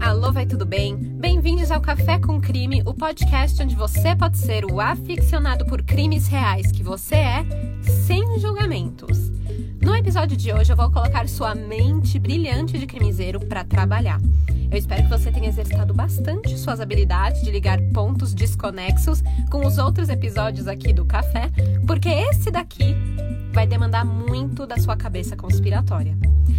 alô, vai tudo bem? Bem-vindos ao Café com Crime, o podcast onde você pode ser o aficionado por crimes reais que você é, sem julgamentos. No episódio de hoje eu vou colocar sua mente brilhante de crimiseiro para trabalhar. Eu espero que você tenha exercitado bastante suas habilidades de ligar pontos desconexos com os outros episódios aqui do Café, porque esse daqui vai demandar muito da sua cabeça conspiratória.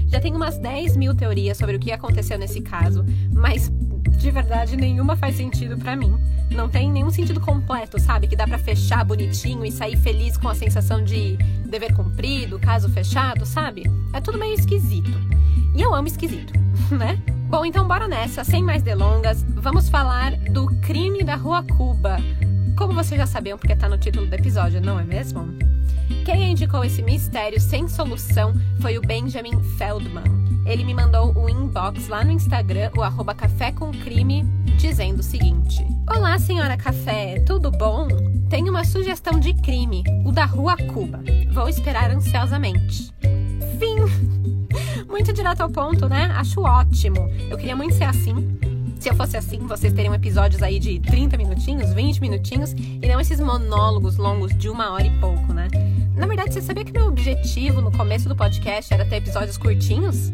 Já tem umas 10 mil teorias sobre o que aconteceu nesse caso, mas de verdade nenhuma faz sentido pra mim. Não tem nenhum sentido completo, sabe? Que dá pra fechar bonitinho e sair feliz com a sensação de dever cumprido, caso fechado, sabe? É tudo meio esquisito. E eu amo esquisito, né? Bom, então bora nessa, sem mais delongas, vamos falar do crime da Rua Cuba. Como vocês já sabiam, porque tá no título do episódio, não é mesmo? Quem indicou esse mistério sem solução foi o Benjamin Feldman. Ele me mandou um inbox lá no Instagram, o @café com crime, dizendo o seguinte: Olá, senhora Café, tudo bom? Tenho uma sugestão de crime, o da Rua Cuba. Vou esperar ansiosamente. Fim! Muito direto ao ponto, né? Acho ótimo. Eu queria muito ser assim. Se eu fosse assim, vocês teriam episódios aí de 30 minutinhos, 20 minutinhos, e não esses monólogos longos de 1 hora e pouco, né? Na verdade, você sabia que meu objetivo no começo do podcast era ter episódios curtinhos?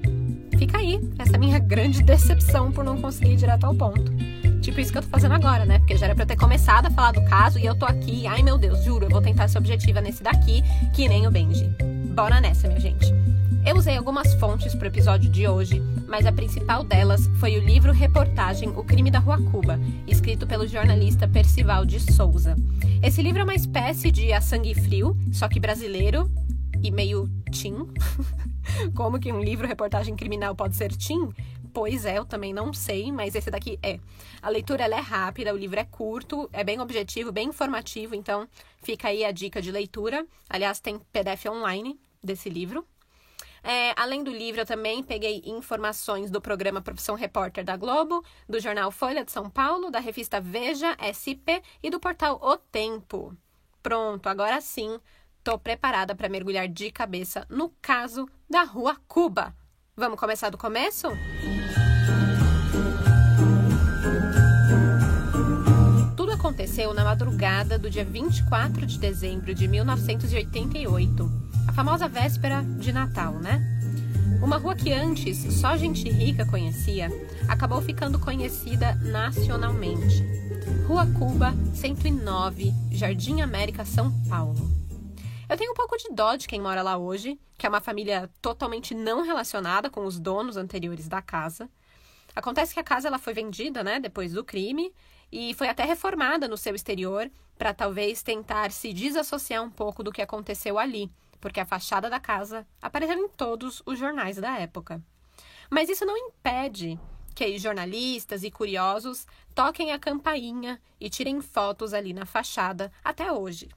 Fica aí, essa minha grande decepção por não conseguir ir direto ao ponto. Tipo isso que eu tô fazendo agora, né? Porque já era pra eu ter começado a falar do caso e eu tô aqui, ai meu Deus, juro, eu vou tentar ser objetiva nesse daqui, que nem o Benji. Bora nessa, minha gente. Eu usei algumas fontes pro episódio de hoje, mas a principal delas foi o livro-reportagem O Crime da Rua Cuba, escrito pelo jornalista Percival de Souza. Esse livro é uma espécie de A Sangue Frio, só que brasileiro e meio teen. Como que um livro-reportagem criminal pode ser teen? Pois é, eu também não sei, mas esse daqui é. A leitura ela é rápida, o livro é curto, é bem objetivo, bem informativo, então fica aí a dica de leitura. Aliás, tem PDF online desse livro. Além do livro, eu também peguei informações do programa Profissão Repórter da Globo, do jornal Folha de São Paulo, da revista Veja, SP e do portal O Tempo. Pronto, agora sim, tô preparada para mergulhar de cabeça no caso da Rua Cuba. Vamos começar do começo? Tudo aconteceu na madrugada do dia 24 de dezembro de 1988. A famosa véspera de Natal, né? Uma rua que antes só gente rica conhecia, acabou ficando conhecida nacionalmente. Rua Cuba, 109, Jardim América, São Paulo. Eu tenho um pouco de dó de quem mora lá hoje, que é uma família totalmente não relacionada com os donos anteriores da casa. Acontece que a casa ela foi vendida, né, depois do crime, e foi até reformada no seu exterior para talvez tentar se desassociar um pouco do que aconteceu ali, porque a fachada da casa apareceu em todos os jornais da época. Mas isso não impede que jornalistas e curiosos toquem a campainha e tirem fotos ali na fachada até hoje.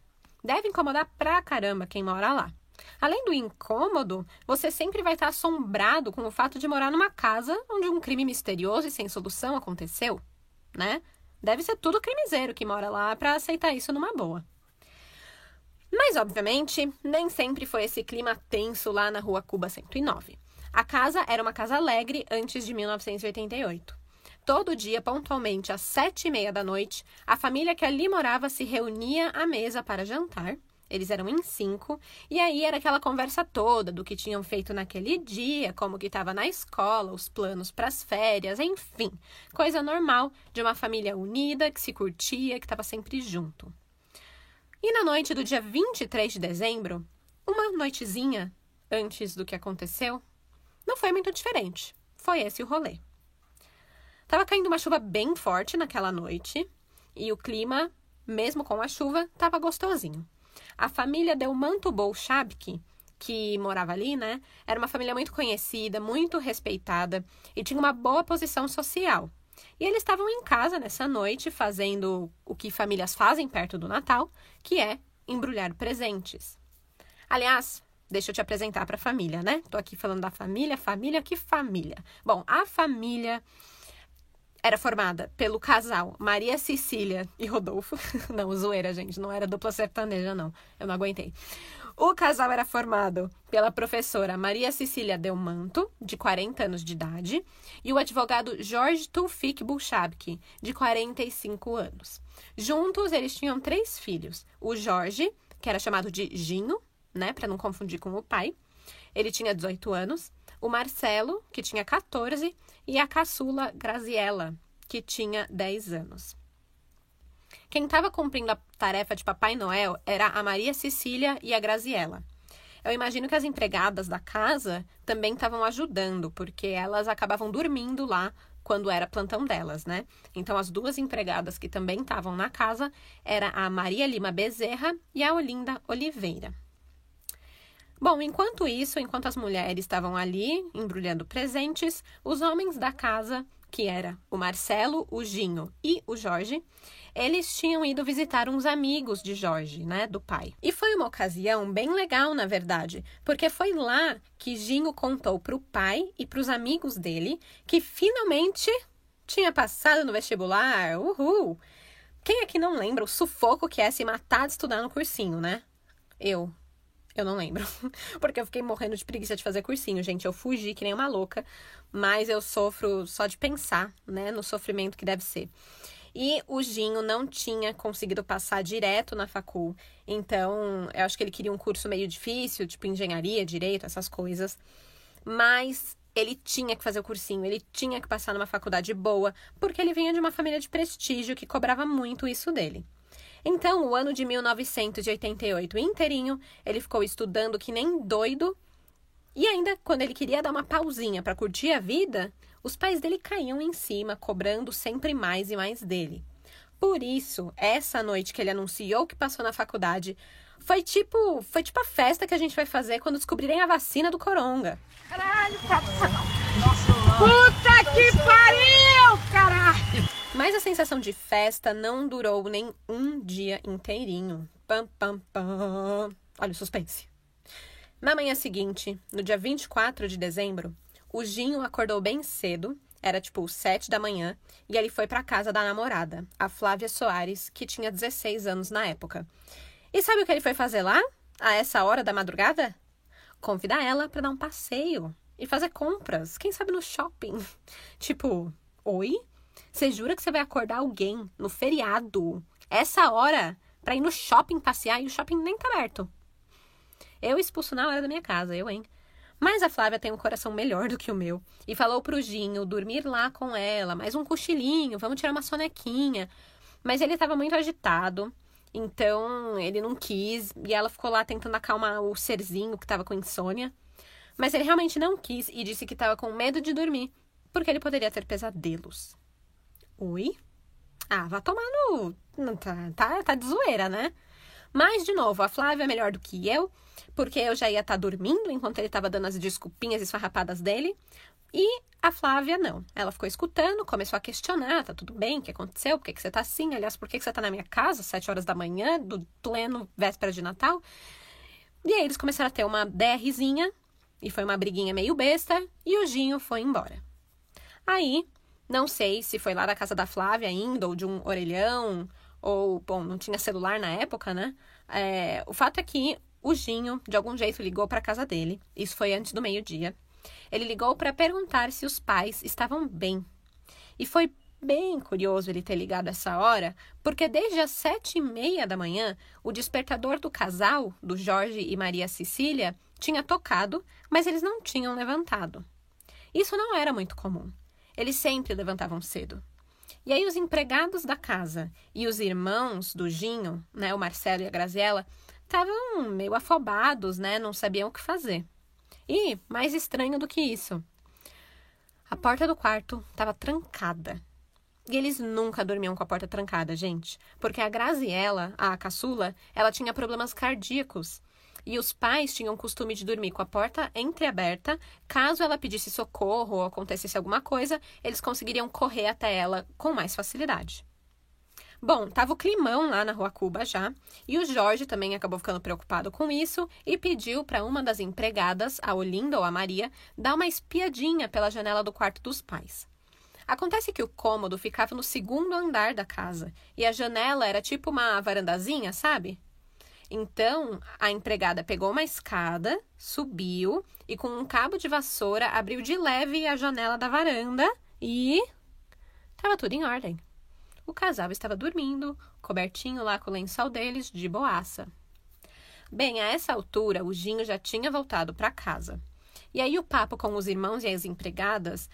Deve incomodar pra caramba quem mora lá. Além do incômodo, você sempre vai estar assombrado com o fato de morar numa casa onde um crime misterioso e sem solução aconteceu, né? Deve ser tudo crimiseiro que mora lá pra aceitar isso numa boa. Mas, obviamente, nem sempre foi esse clima tenso lá na Rua Cuba 109. A casa era uma casa alegre antes de 1988. Todo dia, pontualmente, às 7h30 da noite, a família que ali morava se reunia à mesa para jantar. Eles eram em 5, e aí era aquela conversa toda do que tinham feito naquele dia, como que estava na escola, os planos para as férias, enfim. Coisa normal de uma família unida, que se curtia, que estava sempre junto. E na noite do dia 23 de dezembro, uma noitezinha antes do que aconteceu, não foi muito diferente. Foi esse o rolê. Tava caindo uma chuva bem forte naquela noite e o clima, mesmo com a chuva, tava gostosinho. A família Delmanto Bolshabki, que morava ali, né, era uma família muito conhecida, muito respeitada e tinha uma boa posição social. E eles estavam em casa nessa noite fazendo o que famílias fazem perto do Natal, que é embrulhar presentes. Aliás, deixa eu te apresentar para a família, né? Tô aqui falando da família, que família? Bom, a família era formada pelo casal Maria Cecília e Rodolfo. Não, zoeira, gente, não era dupla sertaneja, não. Eu não aguentei. O casal era formado pela professora Maria Cecília Delmanto, de 40 anos de idade, e o advogado Jorge Tufik Bulchabki, de 45 anos. Juntos, eles tinham 3 filhos. O Jorge, que era chamado de Ginho, né, para não confundir com o pai, ele tinha 18 anos. O Marcelo, que tinha 14, e a caçula Graziella, que tinha 10 anos. Quem estava cumprindo a tarefa de Papai Noel era a Maria Cecília e a Graziella. Eu imagino que as empregadas da casa também estavam ajudando, porque elas acabavam dormindo lá quando era plantão delas, né? Então, as 2 empregadas que também estavam na casa era a Maria Lima Bezerra e a Olinda Oliveira. Bom, enquanto as mulheres estavam ali embrulhando presentes, os homens da casa, que era o Marcelo, o Ginho e o Jorge, eles tinham ido visitar uns amigos de Jorge, né, do pai. E foi uma ocasião bem legal, na verdade, porque foi lá que Ginho contou para o pai e para os amigos dele que finalmente tinha passado no vestibular. Uhul! Quem aqui não lembra o sufoco que é se matar de estudar no cursinho, né? Eu não lembro, porque eu fiquei morrendo de preguiça de fazer cursinho, gente. Eu fugi que nem uma louca, mas eu sofro só de pensar, né, no sofrimento que deve ser. E o Ginho não tinha conseguido passar direto na facul, então eu acho que ele queria um curso meio difícil, tipo engenharia, direito, essas coisas. Mas ele tinha que fazer o cursinho, ele tinha que passar numa faculdade boa, porque ele vinha de uma família de prestígio que cobrava muito isso dele. Então, o ano de 1988 inteirinho, ele ficou estudando que nem doido. E ainda, quando ele queria dar uma pausinha para curtir a vida, os pais dele caíam em cima, cobrando sempre mais e mais dele. Por isso, essa noite que ele anunciou que passou na faculdade, foi tipo a festa que a gente vai fazer quando descobrirem a vacina do coronga. Caralho, puta que pariu, caralho! Mas a sensação de festa não durou nem um dia inteirinho. Pam, pam, pam. Olha o suspense. Na manhã seguinte, no dia 24 de dezembro, o Ginho acordou bem cedo, era tipo 7 da manhã, e ele foi para casa da namorada, a Flávia Soares, que tinha 16 anos na época. E sabe o que ele foi fazer lá, a essa hora da madrugada? Convidar ela para dar um passeio e fazer compras, quem sabe no shopping. Tipo, oi? Você jura que você vai acordar alguém no feriado, essa hora, pra ir no shopping passear e o shopping nem tá aberto? Eu expulso na hora da minha casa, hein? Mas a Flávia tem um coração melhor do que o meu e falou pro Ginho dormir lá com ela, mais um cochilinho, vamos tirar uma sonequinha. Mas ele tava muito agitado, então ele não quis e ela ficou lá tentando acalmar o serzinho que tava com insônia. Mas ele realmente não quis e disse que tava com medo de dormir, porque ele poderia ter pesadelos. Oi? Ah, vá tomar no... Tá de zoeira, né? Mas, de novo, a Flávia é melhor do que eu, porque eu já ia estar dormindo enquanto ele estava dando as desculpinhas esfarrapadas dele. E a Flávia não. Ela ficou escutando, começou a questionar, tá tudo bem, o que aconteceu, por que você tá assim? Aliás, por que você tá na minha casa, 7 horas da manhã, do pleno véspera de Natal? E aí eles começaram a ter uma DRzinha, e foi uma briguinha meio besta, e o Ginho foi embora. Aí... não sei se foi lá da casa da Flávia ainda, ou de um orelhão, ou, bom, não tinha celular na época, né? O fato é que o Ginho, de algum jeito, ligou para a casa dele. Isso foi antes do meio-dia. Ele ligou para perguntar se os pais estavam bem. E foi bem curioso ele ter ligado essa hora, porque desde as 7h30 da manhã, o despertador do casal, do Jorge e Maria Cecília, tinha tocado, mas eles não tinham levantado. Isso não era muito comum. Eles sempre levantavam cedo. E aí os empregados da casa e os irmãos do Ginho, né, o Marcelo e a Graziella, estavam meio afobados, né, não sabiam o que fazer. E, mais estranho do que isso, a porta do quarto estava trancada. E eles nunca dormiam com a porta trancada, gente, porque a Graziella, a caçula, ela tinha problemas cardíacos. E os pais tinham o costume de dormir com a porta entreaberta. Caso ela pedisse socorro ou acontecesse alguma coisa, eles conseguiriam correr até ela com mais facilidade. Bom, tava o climão lá na Rua Cuba já, e o Jorge também acabou ficando preocupado com isso e pediu para uma das empregadas, a Olinda ou a Maria, dar uma espiadinha pela janela do quarto dos pais. Acontece que o cômodo ficava no 2º andar da casa, e a janela era tipo uma varandazinha, sabe? Então, a empregada pegou uma escada, subiu e com um cabo de vassoura abriu de leve a janela da varanda e... estava tudo em ordem. O casal estava dormindo, cobertinho lá com o lençol deles, de boaça. Bem, a essa altura, o Ginho já tinha voltado para casa. E aí o papo com os irmãos e as empregadas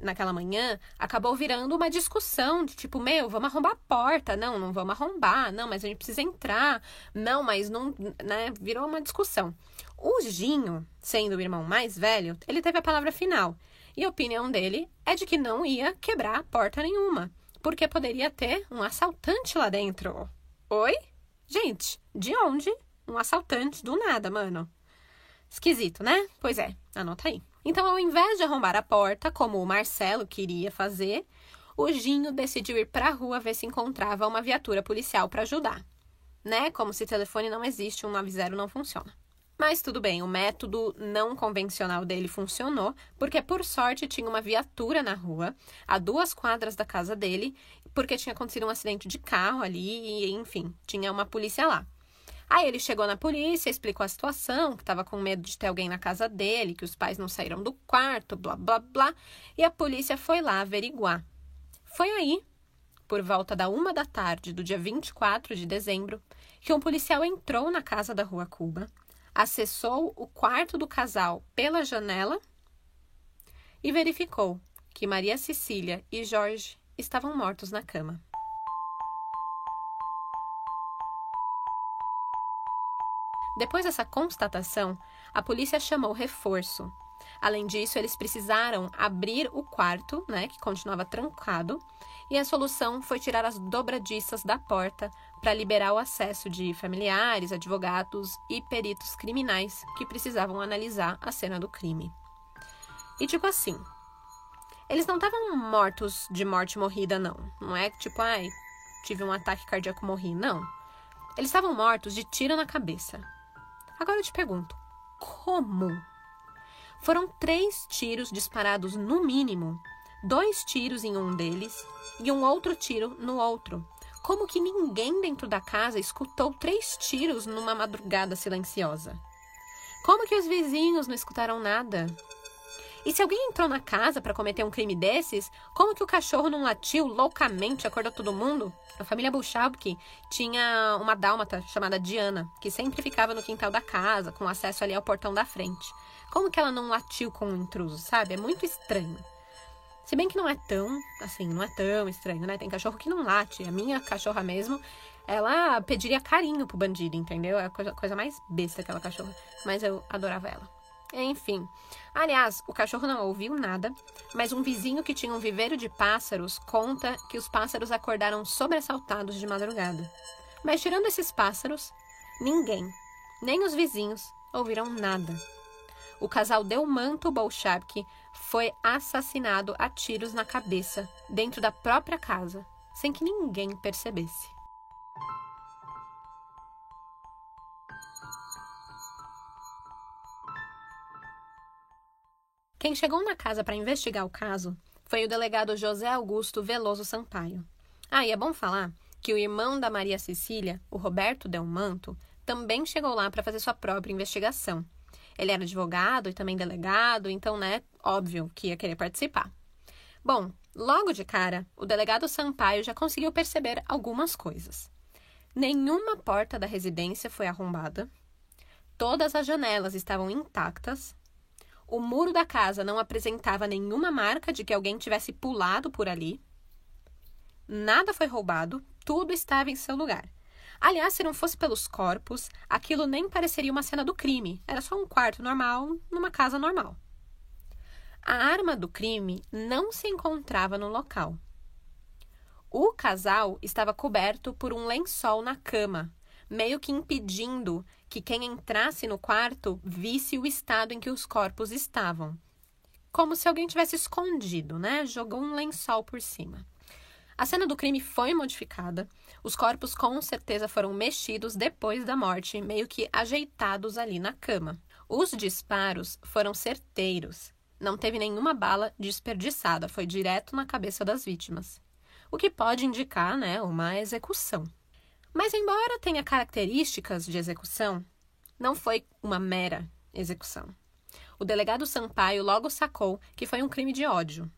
naquela manhã acabou virando uma discussão de tipo, vamos arrombar a porta. Não vamos arrombar. Não, mas a gente precisa entrar. Não, mas não, né? Virou uma discussão. O Ginho, sendo o irmão mais velho, ele teve a palavra final. E a opinião dele é de que não ia quebrar porta nenhuma, porque poderia ter um assaltante lá dentro. Oi? Gente, de onde um assaltante do nada, mano? Esquisito, né? Pois é, anota aí. Então, ao invés de arrombar a porta, como o Marcelo queria fazer, o Ginho decidiu ir pra rua ver se encontrava uma viatura policial para ajudar. Né? Como se telefone não existe, 190 não funciona. Mas tudo bem, o método não convencional dele funcionou, porque por sorte tinha uma viatura na rua, a 2 quadras da casa dele, porque tinha acontecido um acidente de carro ali e, enfim, tinha uma polícia lá. Aí ele chegou na polícia, explicou a situação, que estava com medo de ter alguém na casa dele, que os pais não saíram do quarto, blá, blá, blá. E a polícia foi lá averiguar. Foi aí, por volta da 1 da tarde do dia 24 de dezembro, que um policial entrou na casa da Rua Cuba, acessou o quarto do casal pela janela e verificou que Maria Cecília e Jorge estavam mortos na cama. Depois dessa constatação, a polícia chamou reforço. Além disso, eles precisaram abrir o quarto, né, que continuava trancado, e a solução foi tirar as dobradiças da porta para liberar o acesso de familiares, advogados e peritos criminais que precisavam analisar a cena do crime. E tipo assim, eles não estavam mortos de morte morrida, não. Não é tipo, tive um ataque cardíaco, morri, não. Eles estavam mortos de tiro na cabeça. Agora eu te pergunto, como? Foram 3 tiros disparados no mínimo, 2 tiros em um deles e um outro tiro no outro. Como que ninguém dentro da casa escutou 3 tiros numa madrugada silenciosa? Como que os vizinhos não escutaram nada? E se alguém entrou na casa para cometer um crime desses, como que o cachorro não latiu loucamente, acordou todo mundo? A família Bulchowski tinha uma dálmata chamada Diana, que sempre ficava no quintal da casa, com acesso ali ao portão da frente. Como que ela não latiu com o intruso, sabe? É muito estranho. Se bem que não é tão estranho, né? Tem cachorro que não late. A minha cachorra mesmo, ela pediria carinho pro bandido, entendeu? É a coisa mais besta, aquela cachorra. Mas eu adorava ela. Enfim, aliás, o cachorro não ouviu nada, mas um vizinho que tinha um viveiro de pássaros conta que os pássaros acordaram sobressaltados de madrugada. Mas tirando esses pássaros, ninguém, nem os vizinhos, ouviram nada. O casal Delmanto Bolchowski foi assassinado a tiros na cabeça, dentro da própria casa, sem que ninguém percebesse. Quem chegou na casa para investigar o caso foi o delegado José Augusto Veloso Sampaio. E é bom falar que o irmão da Maria Cecília, o Roberto Delmanto, também chegou lá para fazer sua própria investigação. Ele era advogado e também delegado, então, óbvio que ia querer participar. Bom, logo de cara, o delegado Sampaio já conseguiu perceber algumas coisas. Nenhuma porta da residência foi arrombada, todas as janelas estavam intactas, o muro da casa não apresentava nenhuma marca de que alguém tivesse pulado por ali. Nada foi roubado, tudo estava em seu lugar. Aliás, se não fosse pelos corpos, aquilo nem pareceria uma cena do crime. Era só um quarto normal, numa casa normal. A arma do crime não se encontrava no local. O casal estava coberto por um lençol na cama, meio que impedindo que quem entrasse no quarto visse o estado em que os corpos estavam. Como se alguém tivesse escondido, Jogou um lençol por cima. A cena do crime foi modificada. Os corpos com certeza foram mexidos depois da morte, meio que ajeitados ali na cama. Os disparos foram certeiros. Não teve nenhuma bala desperdiçada, foi direto na cabeça das vítimas. O que pode indicar, uma execução. Mas, embora tenha características de execução, não foi uma mera execução. O delegado Sampaio logo sacou que foi um crime de ódio.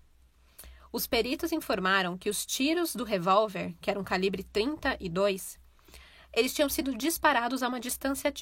Os peritos informaram que os tiros do revólver, que eram calibre 32, eles tinham sido disparados a uma distância,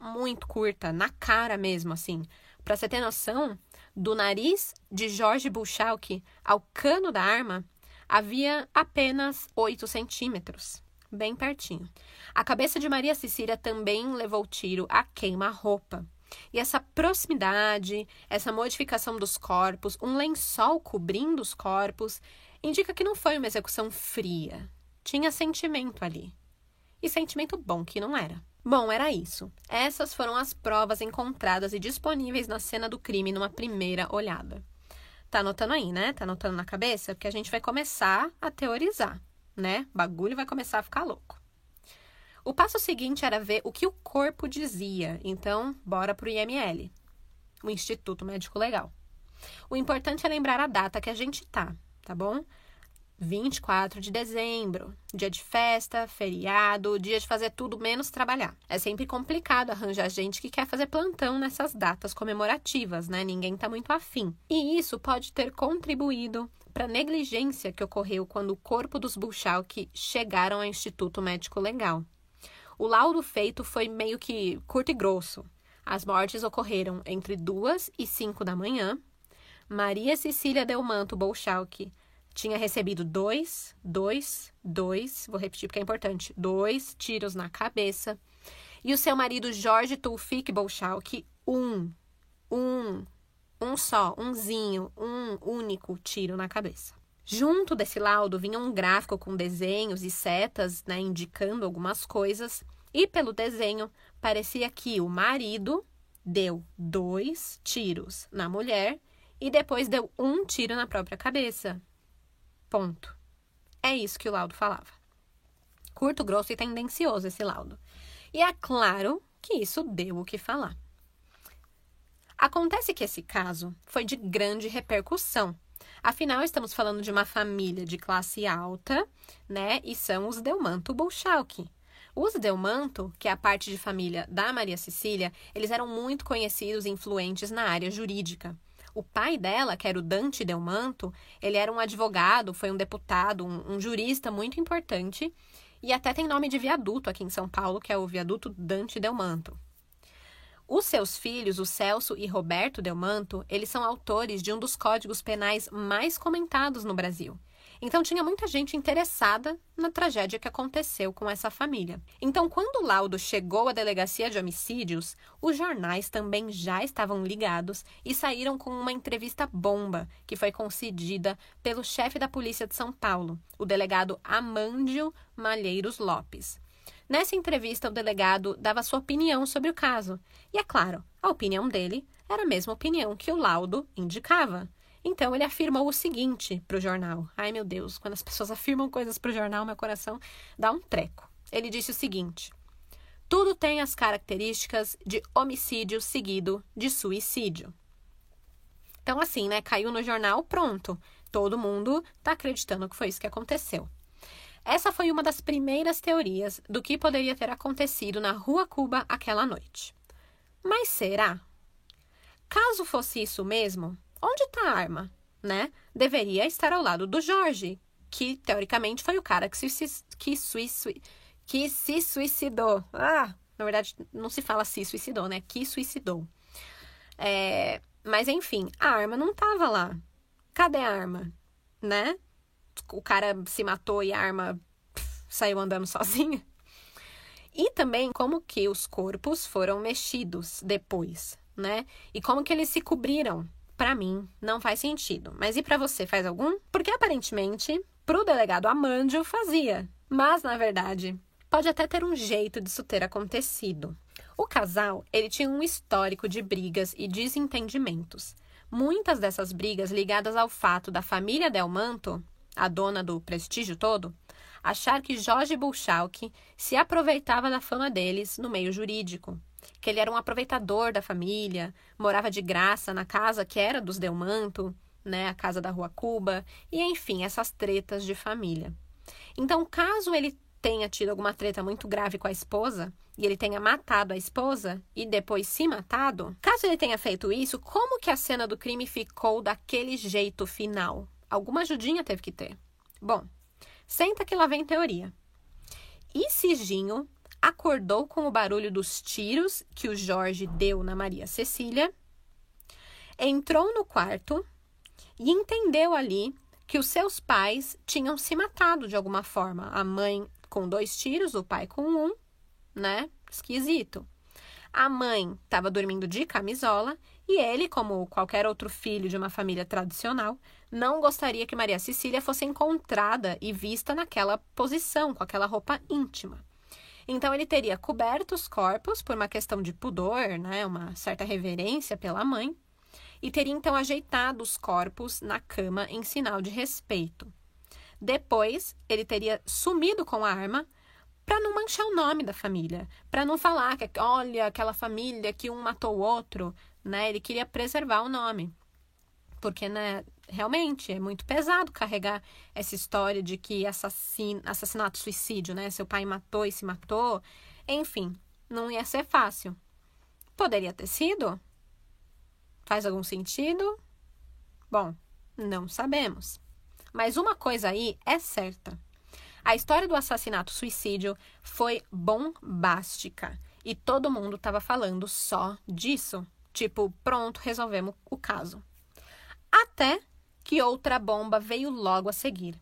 muito curta, na cara mesmo, assim. Pra você ter noção, do nariz de Jorge Buchalki ao cano da arma, havia apenas 8 centímetros. Bem pertinho. A cabeça de Maria Cecília também levou tiro a queima-roupa. E essa proximidade, essa modificação dos corpos, um lençol cobrindo os corpos, indica que não foi uma execução fria. Tinha sentimento ali. E sentimento bom que não era. Bom, era isso. Essas foram as provas encontradas e disponíveis na cena do crime numa primeira olhada. Tá anotando aí, né? Tá anotando na cabeça? Porque a gente vai começar a teorizar, né? O bagulho vai começar a ficar louco. O passo seguinte era ver o que o corpo dizia. Então, bora pro IML, o Instituto Médico Legal. O importante é lembrar a data que a gente tá bom? 24 de dezembro, dia de festa, feriado, dia de fazer tudo menos trabalhar. É sempre complicado arranjar gente que quer fazer plantão nessas datas comemorativas, né? Ninguém tá muito afim. E isso pode ter contribuído para a negligência que ocorreu quando o corpo dos Buchalki chegaram ao Instituto Médico Legal. O laudo feito foi meio que curto e grosso. As mortes ocorreram entre 2 e 5 da manhã. Maria Cecília Delmanto Buchalki tinha recebido 2, vou repetir porque é importante, 2 tiros na cabeça. E o seu marido Jorge Tulfik Buchalki, um único tiro na cabeça. Junto desse laudo vinha um gráfico com desenhos e setas, né, indicando algumas coisas. E pelo desenho, parecia que o marido deu 2 tiros na mulher e depois deu 1 tiro na própria cabeça. Ponto. É isso que o laudo falava. Curto, grosso e tendencioso esse laudo. E é claro que isso deu o que falar. Acontece que esse caso foi de grande repercussão. Afinal, estamos falando de uma família de classe alta, né? E são os Delmanto Buchalki. Os Delmanto, que é a parte de família da Maria Cecília, eles eram muito conhecidos e influentes na área jurídica. O pai dela, que era o Dante Delmanto, ele era um advogado, foi um deputado, um jurista muito importante e até tem nome de viaduto aqui em São Paulo, que é o viaduto Dante Delmanto. Os seus filhos, o Celso e Roberto Delmanto, eles são autores de um dos códigos penais mais comentados no Brasil. Então, tinha muita gente interessada na tragédia que aconteceu com essa família. Então, quando o laudo chegou à delegacia de homicídios, os jornais também já estavam ligados e saíram com uma entrevista bomba que foi concedida pelo chefe da Polícia de São Paulo, o delegado Amândio Malheiros Lopes. Nessa entrevista, o delegado dava sua opinião sobre o caso. E, é claro, a opinião dele era a mesma opinião que o laudo indicava. Então, ele afirmou o seguinte para o jornal. Ai, meu Deus, quando as pessoas afirmam coisas para o jornal, meu coração dá um treco. Ele disse o seguinte: tudo tem as características de homicídio seguido de suicídio. Então, assim, né? Caiu no jornal, pronto. Todo mundo está acreditando que foi isso que aconteceu. Essa foi uma das primeiras teorias do que poderia ter acontecido na Rua Cuba aquela noite. Mas será? Caso fosse isso mesmo, onde está a arma, né? Deveria estar ao lado do Jorge, que teoricamente foi o cara que se suicidou. Na verdade, não se fala se suicidou, né? Que suicidou. Mas enfim, a arma não estava lá. Cadê a arma, né? O cara se matou e a arma saiu andando sozinha. E também como que os corpos foram mexidos depois, né? E como que eles se cobriram. Para mim, não faz sentido. Mas e para você, faz algum? Porque aparentemente, pro delegado Amândio fazia. Mas, na verdade, pode até ter um jeito disso ter acontecido. O casal, ele tinha um histórico de brigas e desentendimentos. Muitas dessas brigas ligadas ao fato da família Delmanto, a dona do prestígio todo, achar que Jorge Buchalki se aproveitava da fama deles no meio jurídico. Que ele era um aproveitador da família, morava de graça na casa que era dos Delmanto, né, a casa da Rua Cuba, e enfim, essas tretas de família. Então, caso ele tenha tido alguma treta muito grave com a esposa e ele tenha matado a esposa e depois se matado, caso ele tenha feito isso, como que a cena do crime ficou daquele jeito final? Alguma ajudinha teve que ter. Bom, senta que lá vem teoria. E se Ginho acordou com o barulho dos tiros que o Jorge deu na Maria Cecília, entrou no quarto e entendeu ali que os seus pais tinham se matado de alguma forma. A mãe com 2 tiros, o pai com 1, né? Esquisito. A mãe estava dormindo de camisola e ele, como qualquer outro filho de uma família tradicional, não gostaria que Maria Cecília fosse encontrada e vista naquela posição, com aquela roupa íntima. Então, ele teria coberto os corpos por uma questão de pudor, né? Uma certa reverência pela mãe, e teria então ajeitado os corpos na cama em sinal de respeito. Depois, ele teria sumido com a arma para não manchar o nome da família, para não falar que, olha, aquela família que um matou o outro, né? Ele queria preservar o nome, porque, né, realmente é muito pesado carregar essa história de que assassinato, suicídio, né? Seu pai matou e se matou, enfim, não ia ser fácil. Poderia ter sido? Faz algum sentido? Bom, não sabemos. Mas uma coisa aí é certa. A história do assassinato-suicídio foi bombástica. E todo mundo estava falando só disso. Tipo, pronto, resolvemos o caso. Até que outra bomba veio logo a seguir.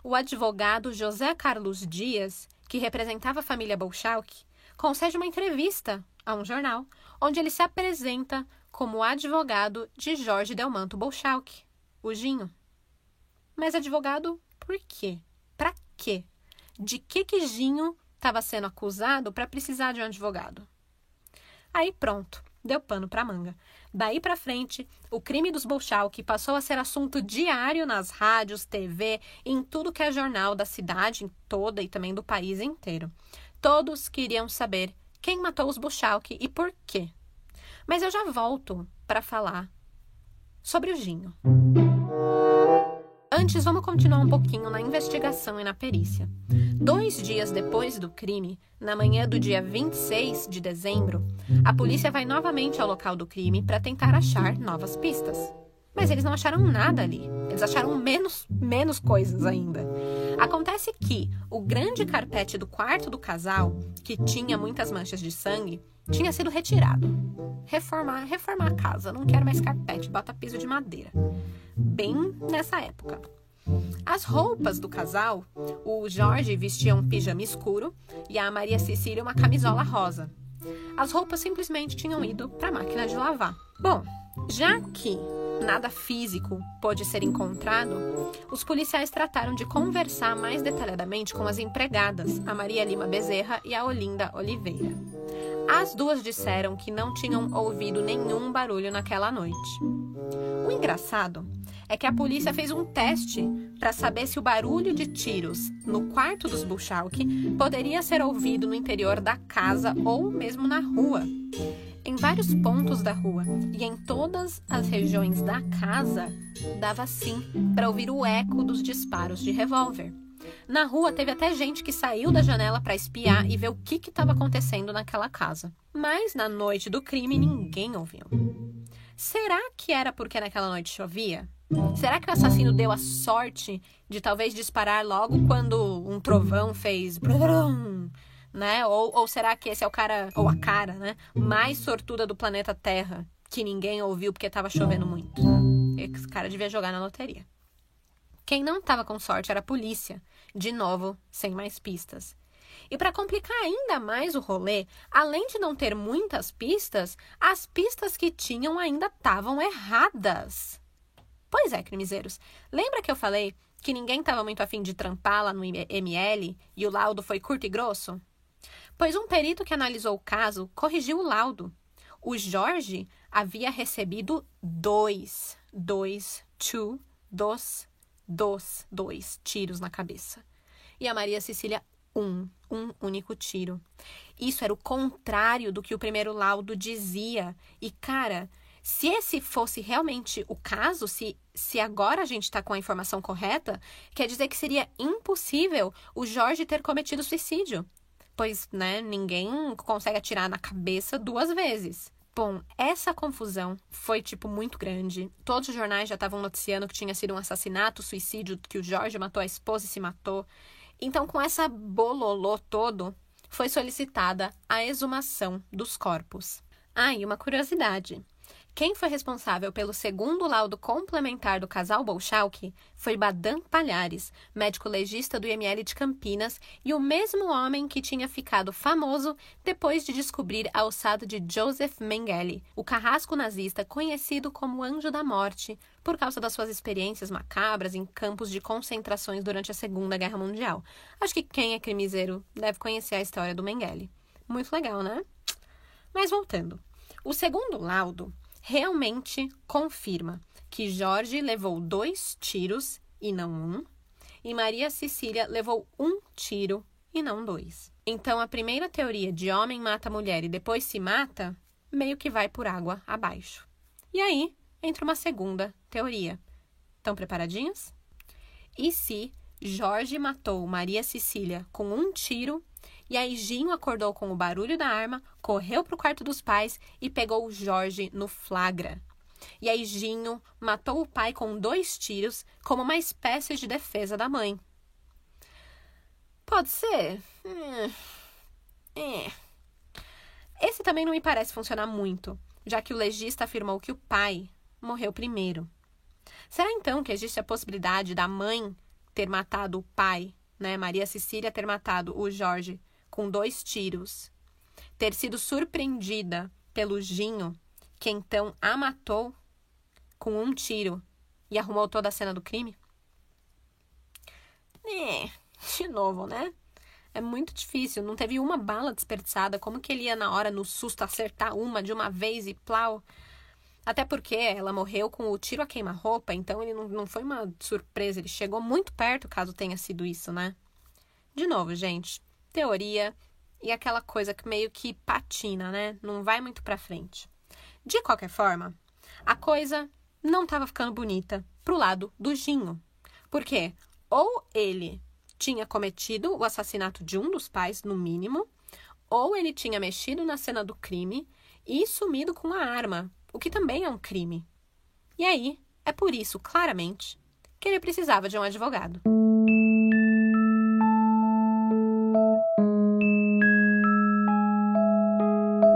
O advogado José Carlos Dias, que representava a família Bolchalck, concede uma entrevista a um jornal, onde ele se apresenta como advogado de Jorge Delmanto Bolchalck, o Ginho. Mas advogado por quê? Pra quê? De que Ginho estava sendo acusado para precisar de um advogado? Aí pronto, deu pano pra manga. Daí pra frente, o crime dos Bolchalck passou a ser assunto diário nas rádios, TV, em tudo que é jornal da cidade toda e também do país inteiro. Todos queriam saber quem matou os Bolchalck e por quê. Mas eu já volto para falar sobre o Ginho. Antes, vamos continuar um pouquinho na investigação e na perícia. 2 dias depois do crime, na manhã do dia 26 de dezembro, a polícia vai novamente ao local do crime para tentar achar novas pistas. Mas eles não acharam nada ali. Eles acharam menos coisas ainda. Acontece que o grande carpete do quarto do casal, que tinha muitas manchas de sangue, tinha sido retirado. Reformar a casa. Não quero mais carpete, bota piso de madeira. Bem nessa época. As roupas do casal, o Jorge vestia um pijama escuro e a Maria Cecília uma camisola rosa. As roupas simplesmente tinham ido para a máquina de lavar. Bom, já que nada físico pôde ser encontrado, os policiais trataram de conversar mais detalhadamente com as empregadas, a Maria Lima Bezerra e a Olinda Oliveira. As duas disseram que não tinham ouvido nenhum barulho naquela noite. O engraçado é que a polícia fez um teste para saber se o barulho de tiros no quarto dos Bolchalck poderia ser ouvido no interior da casa ou mesmo na rua. Em vários pontos da rua e em todas as regiões da casa, dava sim para ouvir o eco dos disparos de revólver. Na rua teve até gente que saiu da janela para espiar e ver o que estava acontecendo naquela casa. Mas na noite do crime ninguém ouviu. Será que era porque naquela noite chovia? Será que o assassino deu a sorte de talvez disparar logo quando um trovão fez brum, né? Ou será que esse é o cara, ou a cara, né, mais sortuda do planeta Terra, que ninguém ouviu porque estava chovendo muito? Esse cara devia jogar na loteria. Quem não estava com sorte era a polícia, de novo, sem mais pistas. E para complicar ainda mais o rolê, além de não ter muitas pistas, as pistas que tinham ainda estavam erradas. Pois é, crimezeiros. Lembra que eu falei que ninguém estava muito afim de trampar lá no ML e o laudo foi curto e grosso? Pois um perito que analisou o caso corrigiu o laudo. O Jorge havia recebido dois tiros na cabeça. E a Maria Cecília, um único tiro. Isso era o contrário do que o primeiro laudo dizia. E, cara, Se esse fosse realmente o caso, se agora a gente está com a informação correta, quer dizer que seria impossível o Jorge ter cometido suicídio. Pois, né, ninguém consegue atirar na cabeça 2 vezes. Bom, essa confusão foi, muito grande. Todos os jornais já estavam noticiando que tinha sido um assassinato, suicídio, que o Jorge matou a esposa e se matou. Então, com essa bololô todo, foi solicitada a exumação dos corpos. E uma curiosidade. Quem foi responsável pelo segundo laudo complementar do casal Bolchalski foi Badan Palhares, médico legista do IML de Campinas e o mesmo homem que tinha ficado famoso depois de descobrir a ossada de Joseph Mengele, o carrasco nazista conhecido como Anjo da Morte, por causa das suas experiências macabras em campos de concentrações durante a Segunda Guerra Mundial. Acho que quem é crimiseiro deve conhecer a história do Mengele. Muito legal, né? Mas voltando. O segundo laudo realmente confirma que Jorge levou 2 tiros e não 1, e Maria Cecília levou 1 tiro e não 2. Então, a primeira teoria de homem mata mulher e depois se mata, meio que vai por água abaixo. E aí, entra uma segunda teoria. Estão preparadinhos? E se Jorge matou Maria Cecília com 1 tiro, e aí Ginho acordou com o barulho da arma, correu para o quarto dos pais e pegou o Jorge no flagra. E aí Ginho matou o pai com 2 tiros como uma espécie de defesa da mãe. Pode ser? Esse também não me parece funcionar muito, já que o legista afirmou que o pai morreu primeiro. Será então que existe a possibilidade da mãe ter matado o pai, né, Maria Cecília ter matado o Jorge com 2 tiros, ter sido surpreendida pelo Ginho, que então a matou com 1 tiro e arrumou toda a cena do crime? De novo, né? É muito difícil, não teve uma bala desperdiçada, como que ele ia na hora, no susto, acertar uma de uma vez e plau? Até porque ela morreu com o tiro a queima-roupa, então ele não foi uma surpresa, ele chegou muito perto caso tenha sido isso, né? De novo, gente, teoria e aquela coisa que meio que patina, né? Não vai muito pra frente. De qualquer forma, a coisa não estava ficando bonita pro lado do Ginho. Porque ou ele tinha cometido o assassinato de um dos pais, no mínimo, ou ele tinha mexido na cena do crime e sumido com a arma, o que também é um crime. E aí, é por isso, claramente, que ele precisava de um advogado.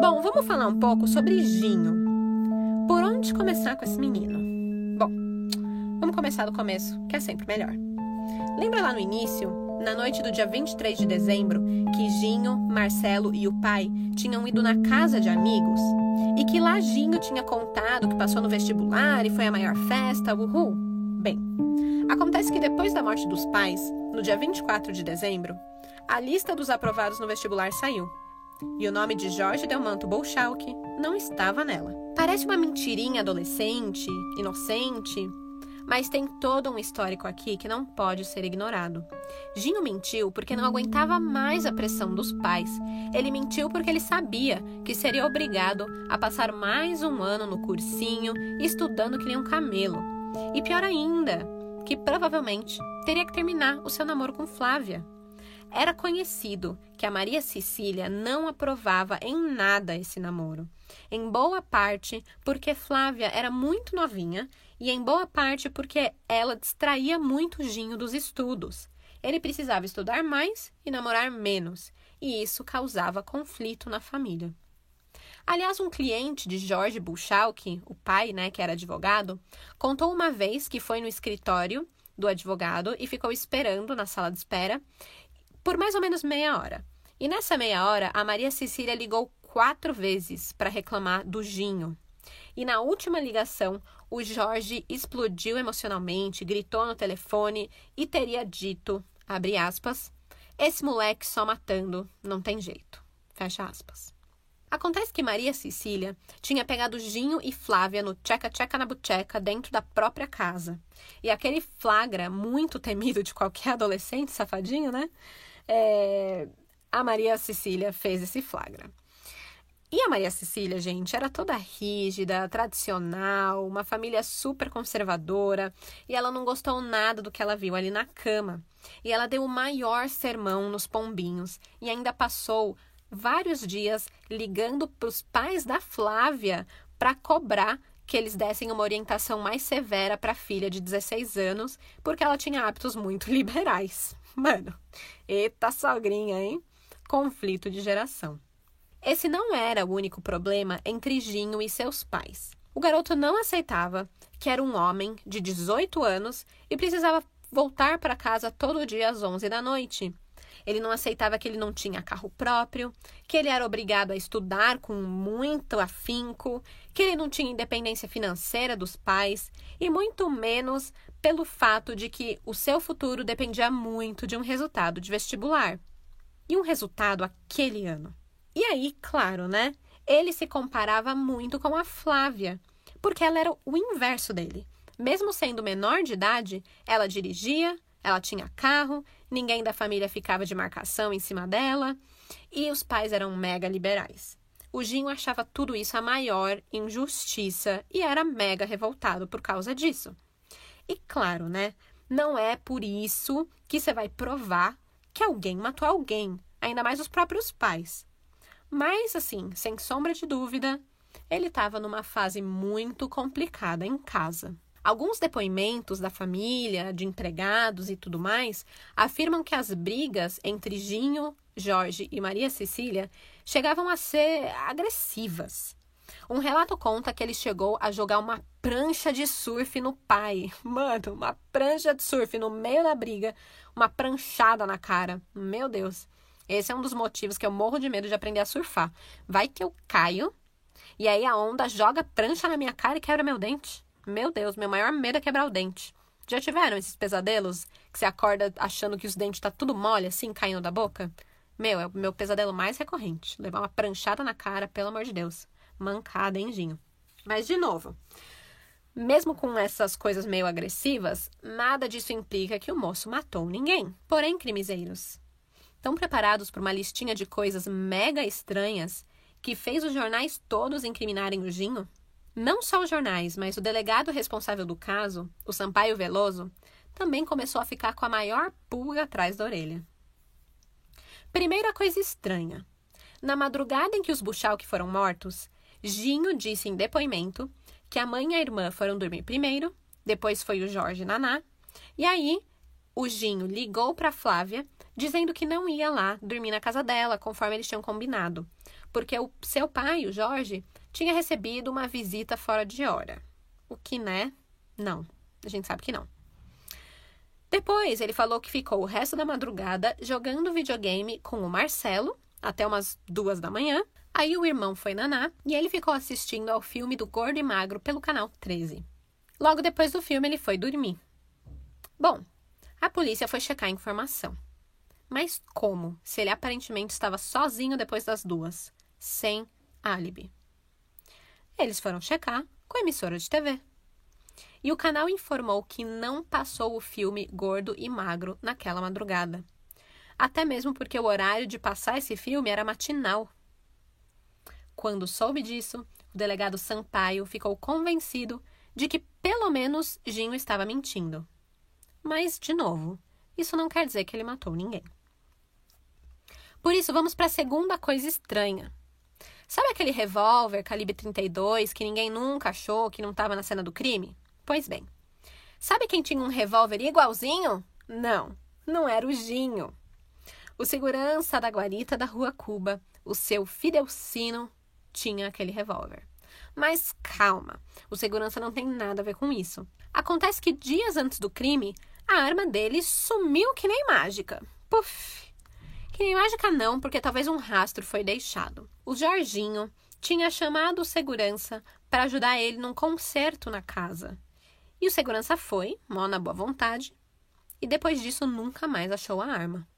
Bom, vamos falar um pouco sobre Ginho. Por onde começar com esse menino? Bom, vamos começar do começo, que é sempre melhor. Lembra lá no início, na noite do dia 23 de dezembro, que Ginho, Marcelo e o pai tinham ido na casa de amigos? E que lá Ginho tinha contado que passou no vestibular e foi a maior festa, uhul? Bem, acontece que depois da morte dos pais, no dia 24 de dezembro, a lista dos aprovados no vestibular saiu. E o nome de Jorge Delmanto Bolchalski não estava nela. Parece uma mentirinha adolescente, inocente, mas tem todo um histórico aqui que não pode ser ignorado. Ginho mentiu porque não aguentava mais a pressão dos pais. Ele mentiu porque ele sabia que seria obrigado a passar mais um ano no cursinho, estudando que nem um camelo. E pior ainda, que provavelmente teria que terminar o seu namoro com Flávia. Era conhecido que a Maria Cecília não aprovava em nada esse namoro. Em boa parte porque Flávia era muito novinha e em boa parte porque ela distraía muito Ginho dos estudos. Ele precisava estudar mais e namorar menos, e isso causava conflito na família. Aliás, um cliente de Jorge Bolchalski, o pai, né, que era advogado, contou uma vez que foi no escritório do advogado e ficou esperando na sala de espera por mais ou menos meia hora. E nessa meia hora, a Maria Cecília ligou 4 vezes para reclamar do Ginho. E na última ligação, o Jorge explodiu emocionalmente, gritou no telefone e teria dito, abre aspas, esse moleque só matando, não tem jeito, fecha aspas. Acontece que Maria Cecília tinha pegado Ginho e Flávia no tcheca-tcheca na bucheca dentro da própria casa. E aquele flagra muito temido de qualquer adolescente safadinho, né? A Maria Cecília fez esse flagra. E a Maria Cecília, gente, era toda rígida, tradicional, uma família super conservadora, e ela não gostou nada do que ela viu ali na cama. E ela deu o maior sermão nos pombinhos e ainda passou vários dias ligando para os pais da Flávia para cobrar que eles dessem uma orientação mais severa para a filha de 16 anos, porque ela tinha hábitos muito liberais. Mano, eita sogrinha, hein? Conflito de geração. Esse não era o único problema entre Ginho e seus pais. O garoto não aceitava que era um homem de 18 anos e precisava voltar para casa todo dia às 11 da noite. Ele não aceitava que ele não tinha carro próprio, que ele era obrigado a estudar com muito afinco, que ele não tinha independência financeira dos pais e muito menos pelo fato de que o seu futuro dependia muito de um resultado de vestibular. E um resultado aquele ano. E aí, claro, né? Ele se comparava muito com a Flávia, porque ela era o inverso dele. Mesmo sendo menor de idade, ela dirigia, ela tinha carro, ninguém da família ficava de marcação em cima dela, e os pais eram mega liberais. O Ginho achava tudo isso a maior injustiça e era mega revoltado por causa disso. E claro, né? Não é por isso que você vai provar que alguém matou alguém, ainda mais os próprios pais. Mas, assim, sem sombra de dúvida, ele estava numa fase muito complicada em casa. Alguns depoimentos da família, de empregados e tudo mais, afirmam que as brigas entre Ginho, Jorge e Maria Cecília chegavam a ser agressivas. Um relato conta que ele chegou a jogar uma prancha de surf no pai. Mano, uma prancha de surf no meio da briga, uma pranchada na cara. Meu Deus. Esse é um dos motivos que eu morro de medo de aprender a surfar. Vai que eu caio e aí a onda joga prancha na minha cara e quebra meu dente. Meu Deus, meu maior medo é quebrar o dente. Já tiveram esses pesadelos que você acorda achando que os dentes tá tudo mole, assim, caindo da boca? É o meu pesadelo mais recorrente. Levar uma pranchada na cara, pelo amor de Deus. Mancada, hein, Ginho? Mas, de novo, mesmo com essas coisas meio agressivas, nada disso implica que o moço matou ninguém. Porém, crimezeiros, estão preparados para uma listinha de coisas mega estranhas que fez os jornais todos incriminarem o Ginho? Não só os jornais, mas o delegado responsável do caso, o Sampaio Veloso, também começou a ficar com a maior pulga atrás da orelha. Primeira coisa estranha. Na madrugada em que os Buchalque foram mortos, Ginho disse em depoimento que a mãe e a irmã foram dormir primeiro, depois foi o Jorge e Naná, e aí o Ginho ligou para Flávia dizendo que não ia lá dormir na casa dela, conforme eles tinham combinado, porque o seu pai, o Jorge, tinha recebido uma visita fora de hora. O que, né? Não. A gente sabe que não. Depois, ele falou que ficou o resto da madrugada jogando videogame com o Marcelo, até umas 2 da manhã. Aí o irmão foi naná e ele ficou assistindo ao filme do Gordo e Magro pelo canal 13. Logo depois do filme, ele foi dormir. Bom, a polícia foi checar a informação. Mas como, se ele aparentemente estava sozinho depois das 2, sem álibi? Eles foram checar com a emissora de TV. E o canal informou que não passou o filme Gordo e Magro naquela madrugada. Até mesmo porque o horário de passar esse filme era matinal. Quando soube disso, o delegado Sampaio ficou convencido de que pelo menos Ginho estava mentindo. Mas, de novo, isso não quer dizer que ele matou ninguém. Por isso, vamos para a segunda coisa estranha. Sabe aquele revólver calibre 32 que ninguém nunca achou, que não estava na cena do crime? Pois bem, sabe quem tinha um revólver igualzinho? Não era o Ginho. O segurança da guarita da Rua Cuba, o seu Fidelcino, tinha aquele revólver. Mas calma, o segurança não tem nada a ver com isso. Acontece que dias antes do crime, a arma dele sumiu que nem mágica. Puf! Que nem mágica não, porque talvez um rastro foi deixado. O Jorginho tinha chamado o segurança para ajudar ele num concerto na casa. E o segurança foi, mó na boa vontade, e depois disso nunca mais achou a arma.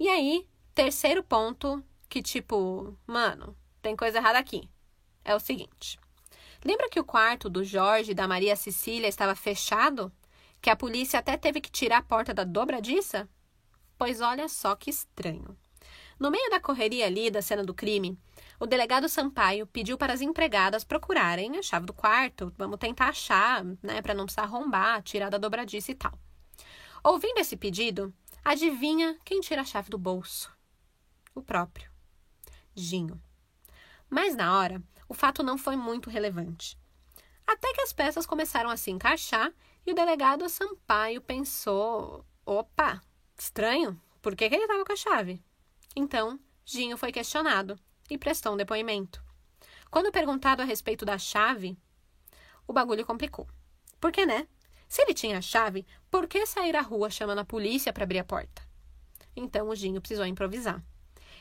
E aí, terceiro ponto que mano, tem coisa errada aqui. É o seguinte. Lembra que o quarto do Jorge e da Maria Cecília estava fechado? Que a polícia até teve que tirar a porta da dobradiça? Pois olha só que estranho. No meio da correria ali da cena do crime, O delegado Sampaio pediu para as empregadas procurarem a chave do quarto. Vamos tentar achar, né, para não precisar arrombar, tirar da dobradiça e tal. Ouvindo esse pedido, adivinha quem tira a chave do bolso? O próprio Ginho. Mas na hora, o fato não foi muito relevante. Até que as peças começaram a se encaixar e o delegado Sampaio pensou: opa, estranho, por que ele estava com a chave? Então, Ginho foi questionado e prestou um depoimento. Quando perguntado a respeito da chave, o bagulho complicou. Porque, né? Se ele tinha a chave, por que sair à rua chamando a polícia para abrir a porta? Então, o Ginho precisou improvisar.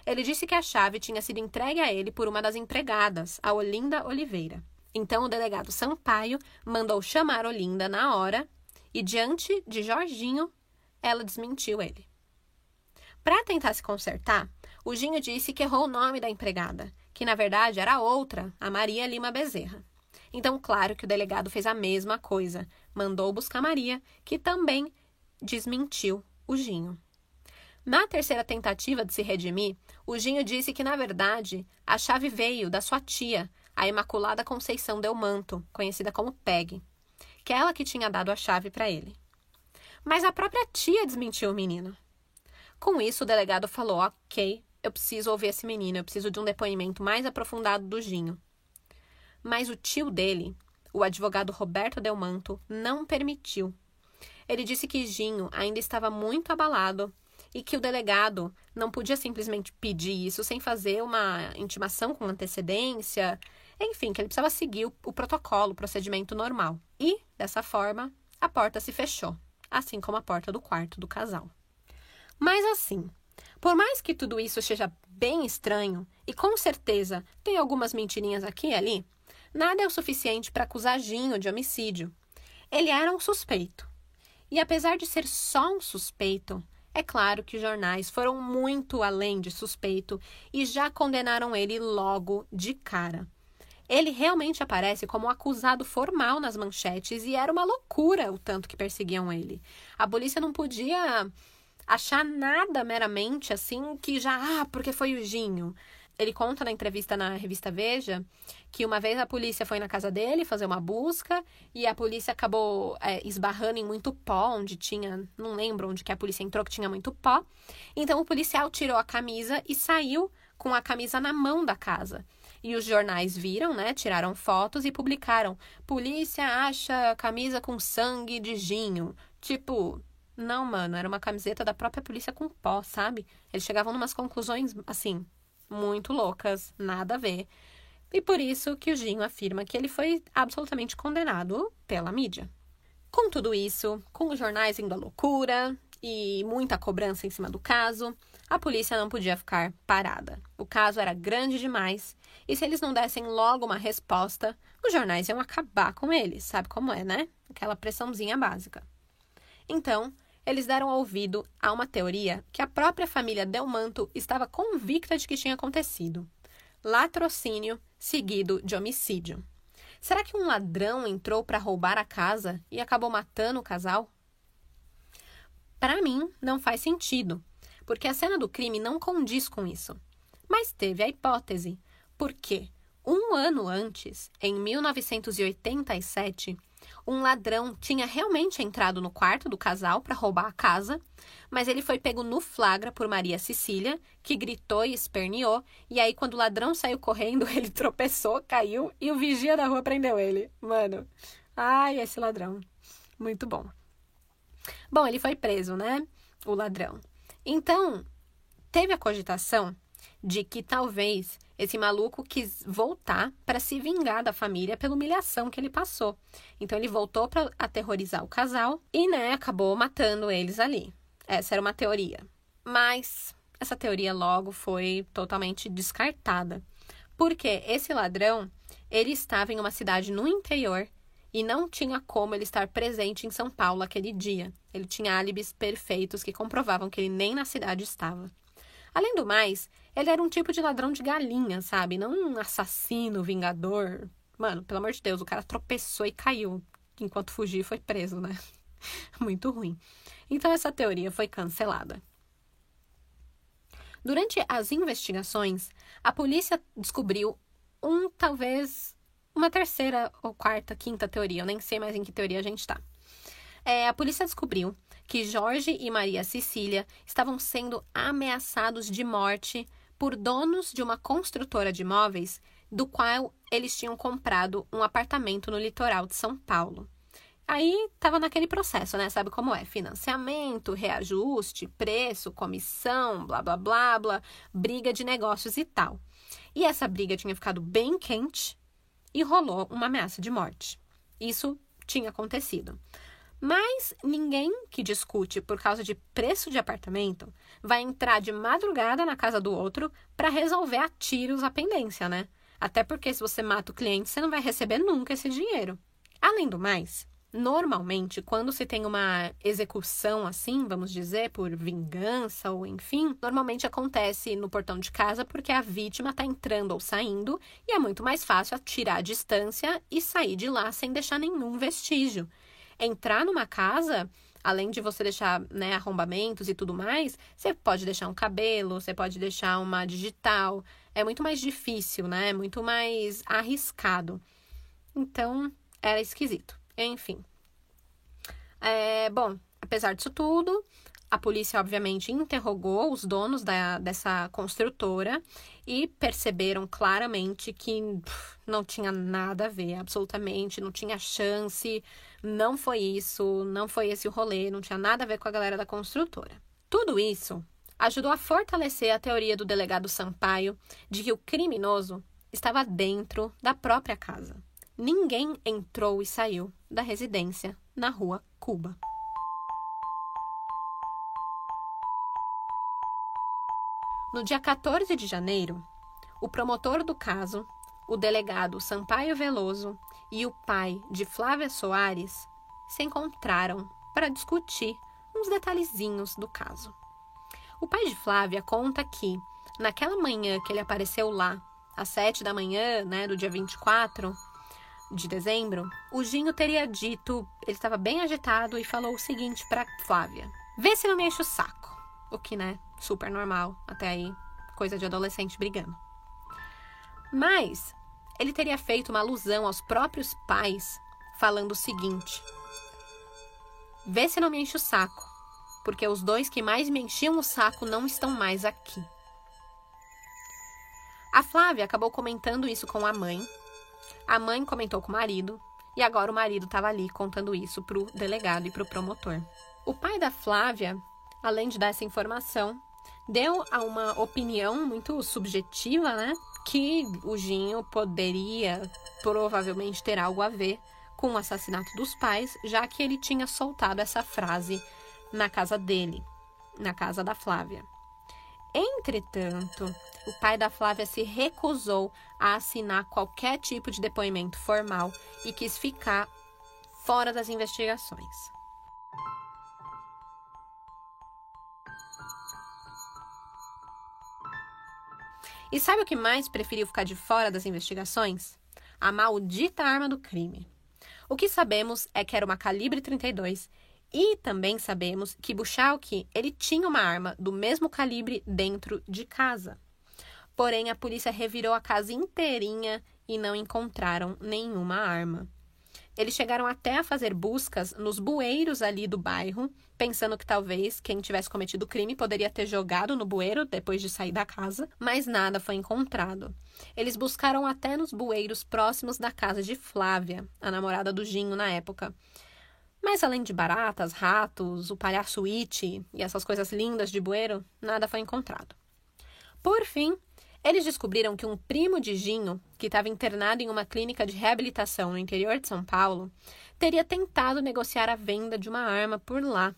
Ele disse que a chave tinha sido entregue a ele por uma das empregadas, a Olinda Oliveira. Então, o delegado Sampaio mandou chamar Olinda na hora e, diante de Jorginho, ela desmentiu ele. Para tentar se consertar, o Ginho disse que errou o nome da empregada, que na verdade era outra, a Maria Lima Bezerra. Então, claro que o delegado fez a mesma coisa, mandou buscar Maria, que também desmentiu o Ginho. Na terceira tentativa de se redimir, o Ginho disse que, na verdade, a chave veio da sua tia, a Imaculada Conceição Delmanto, conhecida como Peg, que é ela que tinha dado a chave para ele. Mas a própria tia desmentiu o menino. Com isso, o delegado falou: ok, eu preciso ouvir esse menino, eu preciso de um depoimento mais aprofundado do Ginho. Mas o tio dele, o advogado Roberto Delmanto, não permitiu. Ele disse que Ginho ainda estava muito abalado e que o delegado não podia simplesmente pedir isso sem fazer uma intimação com antecedência, enfim, que ele precisava seguir o protocolo, o procedimento normal. E, dessa forma, a porta se fechou, assim como a porta do quarto do casal. Mas assim, por mais que tudo isso seja bem estranho, e com certeza tem algumas mentirinhas aqui e ali, nada é o suficiente para acusar Ginho de homicídio. Ele era um suspeito. E apesar de ser só um suspeito, é claro que os jornais foram muito além de suspeito e já condenaram ele logo de cara. Ele realmente aparece como um acusado formal nas manchetes e era uma loucura o tanto que perseguiam ele. A polícia não podia achar nada meramente assim que já, porque foi o Ginho. Ele conta na entrevista na revista Veja que uma vez a polícia foi na casa dele fazer uma busca e a polícia acabou esbarrando em muito pó, onde tinha, não lembro onde que a polícia entrou, que tinha muito pó. Então o policial tirou a camisa e saiu com a camisa na mão da casa. E os jornais viram, né, tiraram fotos e publicaram: polícia acha camisa com sangue de Ginho. Tipo, não, mano, era uma camiseta da própria polícia com pó, sabe? Eles chegavam numas conclusões, assim, muito loucas, nada a ver. E por isso que o Ginho afirma que ele foi absolutamente condenado pela mídia. Com tudo isso, com os jornais indo à loucura e muita cobrança em cima do caso, a polícia não podia ficar parada. O caso era grande demais e se eles não dessem logo uma resposta, os jornais iam acabar com eles. Sabe como é, né? Aquela pressãozinha básica. Então, eles deram ouvido a uma teoria que a própria família Delmanto estava convicta de que tinha acontecido: latrocínio seguido de homicídio. Será que um ladrão entrou para roubar a casa e acabou matando o casal? Para mim, não faz sentido, porque a cena do crime não condiz com isso. Mas teve a hipótese, porque um ano antes, em 1987, um ladrão tinha realmente entrado no quarto do casal para roubar a casa, mas ele foi pego no flagra por Maria Cecília, que gritou e esperneou, e aí quando o ladrão saiu correndo, ele tropeçou, caiu e o vigia da rua prendeu ele. Mano, ai, esse ladrão. Muito bom. Bom, ele foi preso, né? O ladrão. Então, teve a cogitação de que talvez esse maluco quis voltar para se vingar da família pela humilhação que ele passou. Então, ele voltou para aterrorizar o casal e, né, acabou matando eles ali. Essa era uma teoria. Mas essa teoria logo foi totalmente descartada. Porque esse ladrão, ele estava em uma cidade no interior e não tinha como ele estar presente em São Paulo aquele dia. Ele tinha álibis perfeitos que comprovavam que ele nem na cidade estava. Além do mais, ele era um tipo de ladrão de galinha, sabe? Não um assassino, vingador. Mano, pelo amor de Deus, o cara tropeçou e caiu. Enquanto fugia, foi preso, né? Muito ruim. Então, essa teoria foi cancelada. Durante as investigações, a polícia descobriu talvez uma terceira ou quarta, quinta teoria. Eu nem sei mais em que teoria a gente está. A polícia descobriu que Jorge e Maria Cecília estavam sendo ameaçados de morte por donos de uma construtora de imóveis do qual eles tinham comprado um apartamento no litoral de São Paulo. Aí estava naquele processo, né? Sabe como é? Financiamento, reajuste, preço, comissão, blá, blá, blá, blá, briga de negócios e tal. E essa briga tinha ficado bem quente e rolou uma ameaça de morte. Isso tinha acontecido. Mas ninguém que discute por causa de preço de apartamento vai entrar de madrugada na casa do outro para resolver a tiros a pendência, né? Até porque se você mata o cliente, você não vai receber nunca esse dinheiro. Além do mais, normalmente, quando se tem uma execução assim, vamos dizer, por vingança ou enfim, normalmente acontece no portão de casa porque a vítima está entrando ou saindo e é muito mais fácil atirar a distância e sair de lá sem deixar nenhum vestígio. Entrar numa casa, além de você deixar, né, arrombamentos e tudo mais, você pode deixar um cabelo, você pode deixar uma digital. É muito mais difícil, né? É muito mais arriscado. Então, era esquisito. Enfim. Bom, apesar disso tudo, a polícia, obviamente, interrogou os donos dessa construtora e perceberam claramente que não tinha nada a ver, absolutamente, não tinha chance, não foi isso, não foi esse o rolê, não tinha nada a ver com a galera da construtora. Tudo isso ajudou a fortalecer a teoria do delegado Sampaio de que o criminoso estava dentro da própria casa. Ninguém entrou e saiu da residência na Rua Cuba. No dia 14 de janeiro, o promotor do caso, o delegado Sampaio Veloso e o pai de Flávia Soares se encontraram para discutir uns detalhezinhos do caso. O pai de Flávia conta que, naquela manhã que ele apareceu lá, às 7 da manhã, né, do dia 24 de dezembro, o Ginho teria dito, ele estava bem agitado e falou o seguinte para Flávia: vê se não me enche o saco. O que, né, super normal, até aí, coisa de adolescente brigando. Mas ele teria feito uma alusão aos próprios pais, falando o seguinte: vê se não me enche o saco, porque os dois que mais me enchiam o saco não estão mais aqui. A Flávia acabou comentando isso com a mãe comentou com o marido, e agora o marido estava ali contando isso pro delegado e pro promotor. O pai da Flávia, além de dar essa informação, deu uma opinião muito subjetiva, né? Que o Ginho poderia, provavelmente, ter algo a ver com o assassinato dos pais, já que ele tinha soltado essa frase na casa dele, na casa da Flávia. Entretanto, o pai da Flávia se recusou a assinar qualquer tipo de depoimento formal e quis ficar fora das investigações. E sabe o que mais preferiu ficar de fora das investigações? A maldita arma do crime. O que sabemos é que era uma calibre 32 e também sabemos que Buchalki, ele tinha uma arma do mesmo calibre dentro de casa. Porém, a polícia revirou a casa inteirinha e não encontraram nenhuma arma. Eles chegaram até a fazer buscas nos bueiros ali do bairro, pensando que talvez quem tivesse cometido o crime poderia ter jogado no bueiro depois de sair da casa, mas nada foi encontrado. Eles buscaram até nos bueiros próximos da casa de Flávia, a namorada do Ginho na época. Mas além de baratas, ratos, o palhaço It e essas coisas lindas de bueiro, nada foi encontrado. Por fim, eles descobriram que um primo de Ginho, que estava internado em uma clínica de reabilitação no interior de São Paulo, teria tentado negociar a venda de uma arma por lá.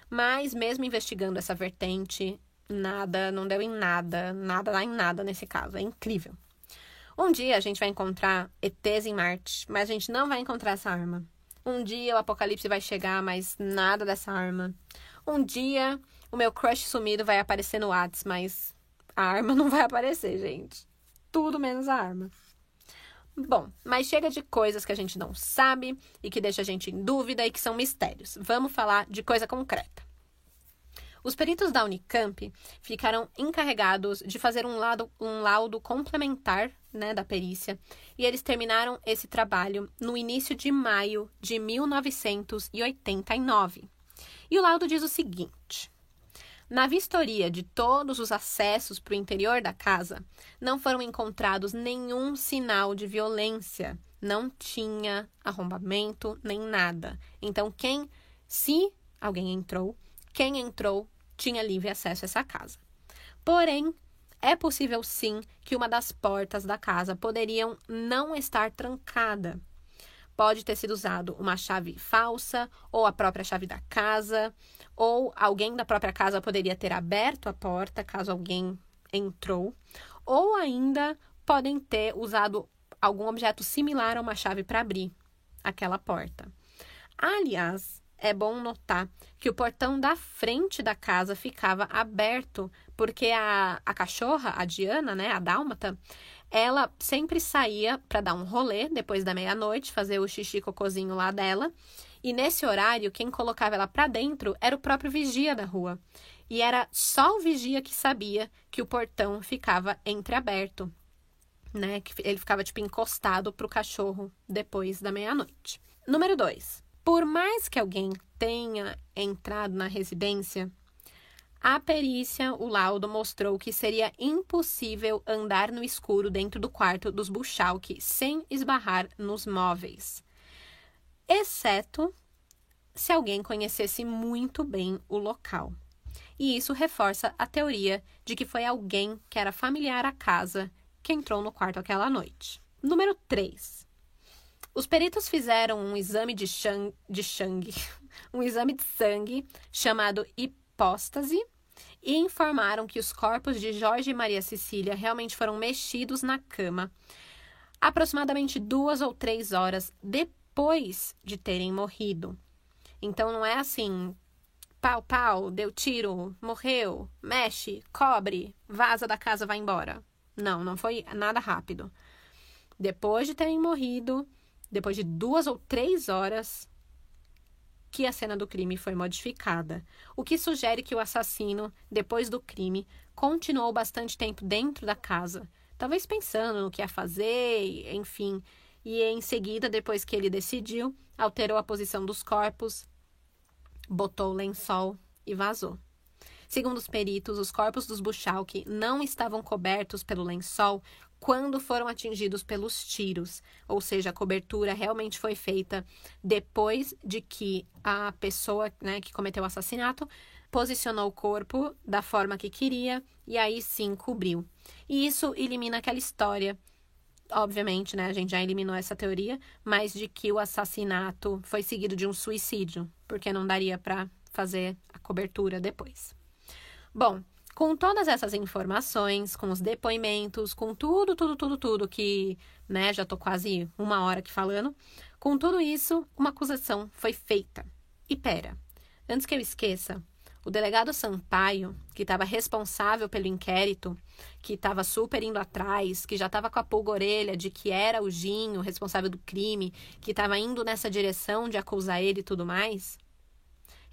Mas, mesmo investigando essa vertente, nada, não deu em nada, nada dá em nada nesse caso. É incrível. Um dia a gente vai encontrar ETs em Marte, mas a gente não vai encontrar essa arma. Um dia o apocalipse vai chegar, mas nada dessa arma. Um dia o meu crush sumido vai aparecer no Whats, mas a arma não vai aparecer, gente. Tudo menos a arma. Bom, mas chega de coisas que a gente não sabe e que deixa a gente em dúvida e que são mistérios. Vamos falar de coisa concreta. Os peritos da Unicamp ficaram encarregados de fazer um laudo complementar, né, da perícia, e eles terminaram esse trabalho no início de maio de 1989. E o laudo diz o seguinte: na vistoria de todos os acessos para o interior da casa, não foram encontrados nenhum sinal de violência, não tinha arrombamento nem nada. Então, se alguém entrou, quem entrou tinha livre acesso a essa casa. Porém, é possível sim que uma das portas da casa poderiam não estar trancada. Pode ter sido usado uma chave falsa, ou a própria chave da casa, ou alguém da própria casa poderia ter aberto a porta caso alguém entrou, ou ainda podem ter usado algum objeto similar a uma chave para abrir aquela porta. Aliás, é bom notar que o portão da frente da casa ficava aberto, porque a cachorra, a Diana, né, a dálmata, ela sempre saía para dar um rolê depois da meia-noite, fazer o xixi cocôzinho lá dela, e nesse horário, quem colocava ela para dentro era o próprio vigia da rua. E era só o vigia que sabia que o portão ficava entreaberto, né, que ele ficava tipo encostado para o cachorro depois da meia-noite. Número 2. Por mais que alguém tenha entrado na residência, a perícia, o laudo, mostrou que seria impossível andar no escuro dentro do quarto dos Buchalki sem esbarrar nos móveis, exceto se alguém conhecesse muito bem o local. E isso reforça a teoria de que foi alguém que era familiar à casa que entrou no quarto aquela noite. Número 3. Os peritos fizeram um exame de sangue chamado hipóstase e informaram que os corpos de Jorge e Maria Cecília realmente foram mexidos na cama aproximadamente 2 ou 3 horas depois de terem morrido. Então não é assim, pau, deu tiro, morreu, mexe, cobre, vaza da casa, vai embora. Não foi nada rápido. Depois de terem morrido, depois de 2 ou 3 horas, que a cena do crime foi modificada, o que sugere que o assassino, depois do crime, continuou bastante tempo dentro da casa, talvez pensando no que ia fazer, enfim, e em seguida, depois que ele decidiu, alterou a posição dos corpos, botou o lençol e vazou. Segundo os peritos, os corpos dos Buchalki não estavam cobertos pelo lençol quando foram atingidos pelos tiros, ou seja, a cobertura realmente foi feita depois de que a pessoa, né, que cometeu o assassinato posicionou o corpo da forma que queria e aí sim cobriu. E isso elimina aquela história, obviamente, né, a gente já eliminou essa teoria, mas de que o assassinato foi seguido de um suicídio, porque não daria para fazer a cobertura depois. Bom, com todas essas informações, com os depoimentos, com tudo que, né, já tô quase 1 hora aqui falando, com tudo isso, uma acusação foi feita. E pera, antes que eu esqueça, o delegado Sampaio, que estava responsável pelo inquérito, que estava super indo atrás, que já estava com a pulga orelha de que era o Ginho, responsável do crime, que estava indo nessa direção de acusar ele e tudo mais,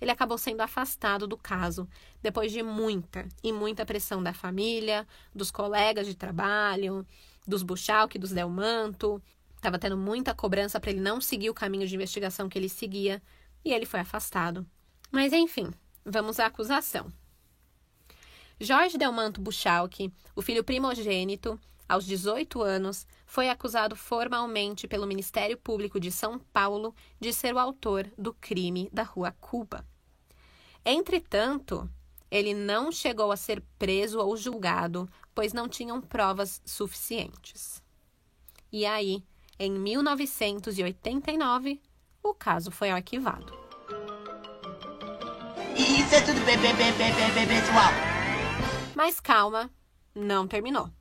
ele acabou sendo afastado do caso, depois de muita pressão da família, dos colegas de trabalho, dos Buchalki, dos Delmanto. Estava tendo muita cobrança para ele não seguir o caminho de investigação que ele seguia, e ele foi afastado. Mas, enfim, vamos à acusação. Jorge Delmanto Buchalki, o filho primogênito, aos 18 anos, foi acusado formalmente pelo Ministério Público de São Paulo de ser o autor do crime da Rua Cuba. Entretanto, ele não chegou a ser preso ou julgado, pois não tinham provas suficientes. E aí, em 1989, o caso foi arquivado. Isso é tudo bem, pessoal. Mas calma, não terminou.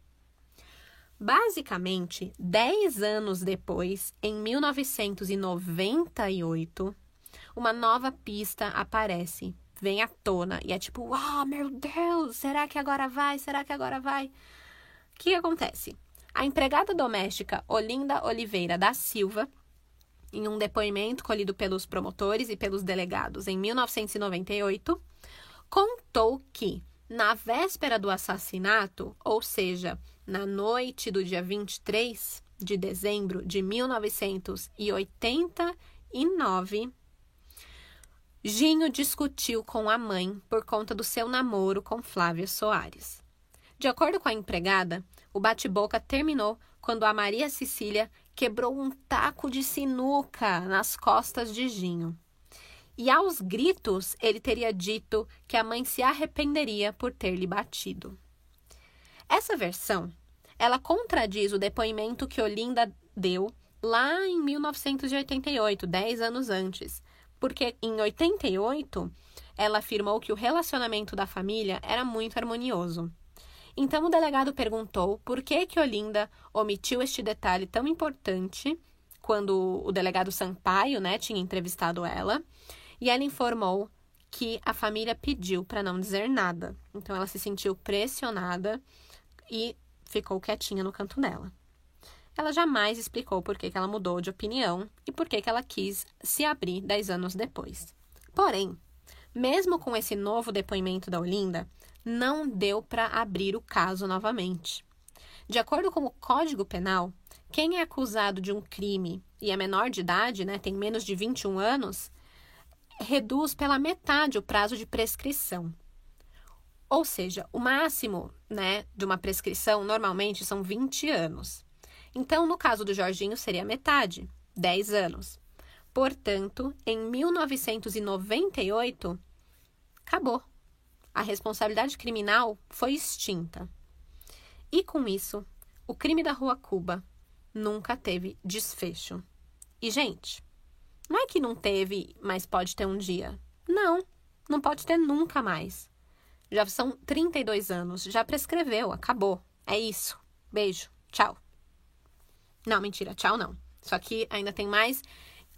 Basicamente, 10 anos depois, em 1998, uma nova pista aparece, vem à tona e é tipo, meu Deus, será que agora vai? Será que agora vai? O que acontece? A empregada doméstica Olinda Oliveira da Silva, em um depoimento colhido pelos promotores e pelos delegados em 1998, contou que, na véspera do assassinato, ou seja, na noite do dia 23 de dezembro de 1989, Ginho discutiu com a mãe por conta do seu namoro com Flávia Soares. De acordo com a empregada, o bate-boca terminou quando a Maria Cecília quebrou um taco de sinuca nas costas de Ginho. E aos gritos, ele teria dito que a mãe se arrependeria por ter lhe batido. Essa versão, ela contradiz o depoimento que Olinda deu lá em 1988, 10 anos antes, porque em 88, ela afirmou que o relacionamento da família era muito harmonioso. Então, o delegado perguntou por que Olinda omitiu este detalhe tão importante quando o delegado Sampaio, tinha entrevistado ela, e ela informou que a família pediu para não dizer nada. Então, ela se sentiu pressionada e ficou quietinha no canto dela. Ela jamais explicou por que ela mudou de opinião e por que ela quis se abrir 10 anos depois. Porém, mesmo com esse novo depoimento da Olinda, não deu para abrir o caso novamente. De acordo com o Código Penal, quem é acusado de um crime e é menor de idade, tem menos de 21 anos, reduz pela metade o prazo de prescrição. Ou seja, o máximo, de uma prescrição normalmente são 20 anos. Então, no caso do Jorginho, seria metade, 10 anos. Portanto, em 1998, acabou. A responsabilidade criminal foi extinta. E com isso, o crime da Rua Cuba nunca teve desfecho. E, gente, não é que não teve, mas pode ter um dia. Não pode ter nunca mais. Já são 32 anos, já prescreveu, acabou. É isso. Beijo, tchau. Não, mentira, tchau não. Só que ainda tem mais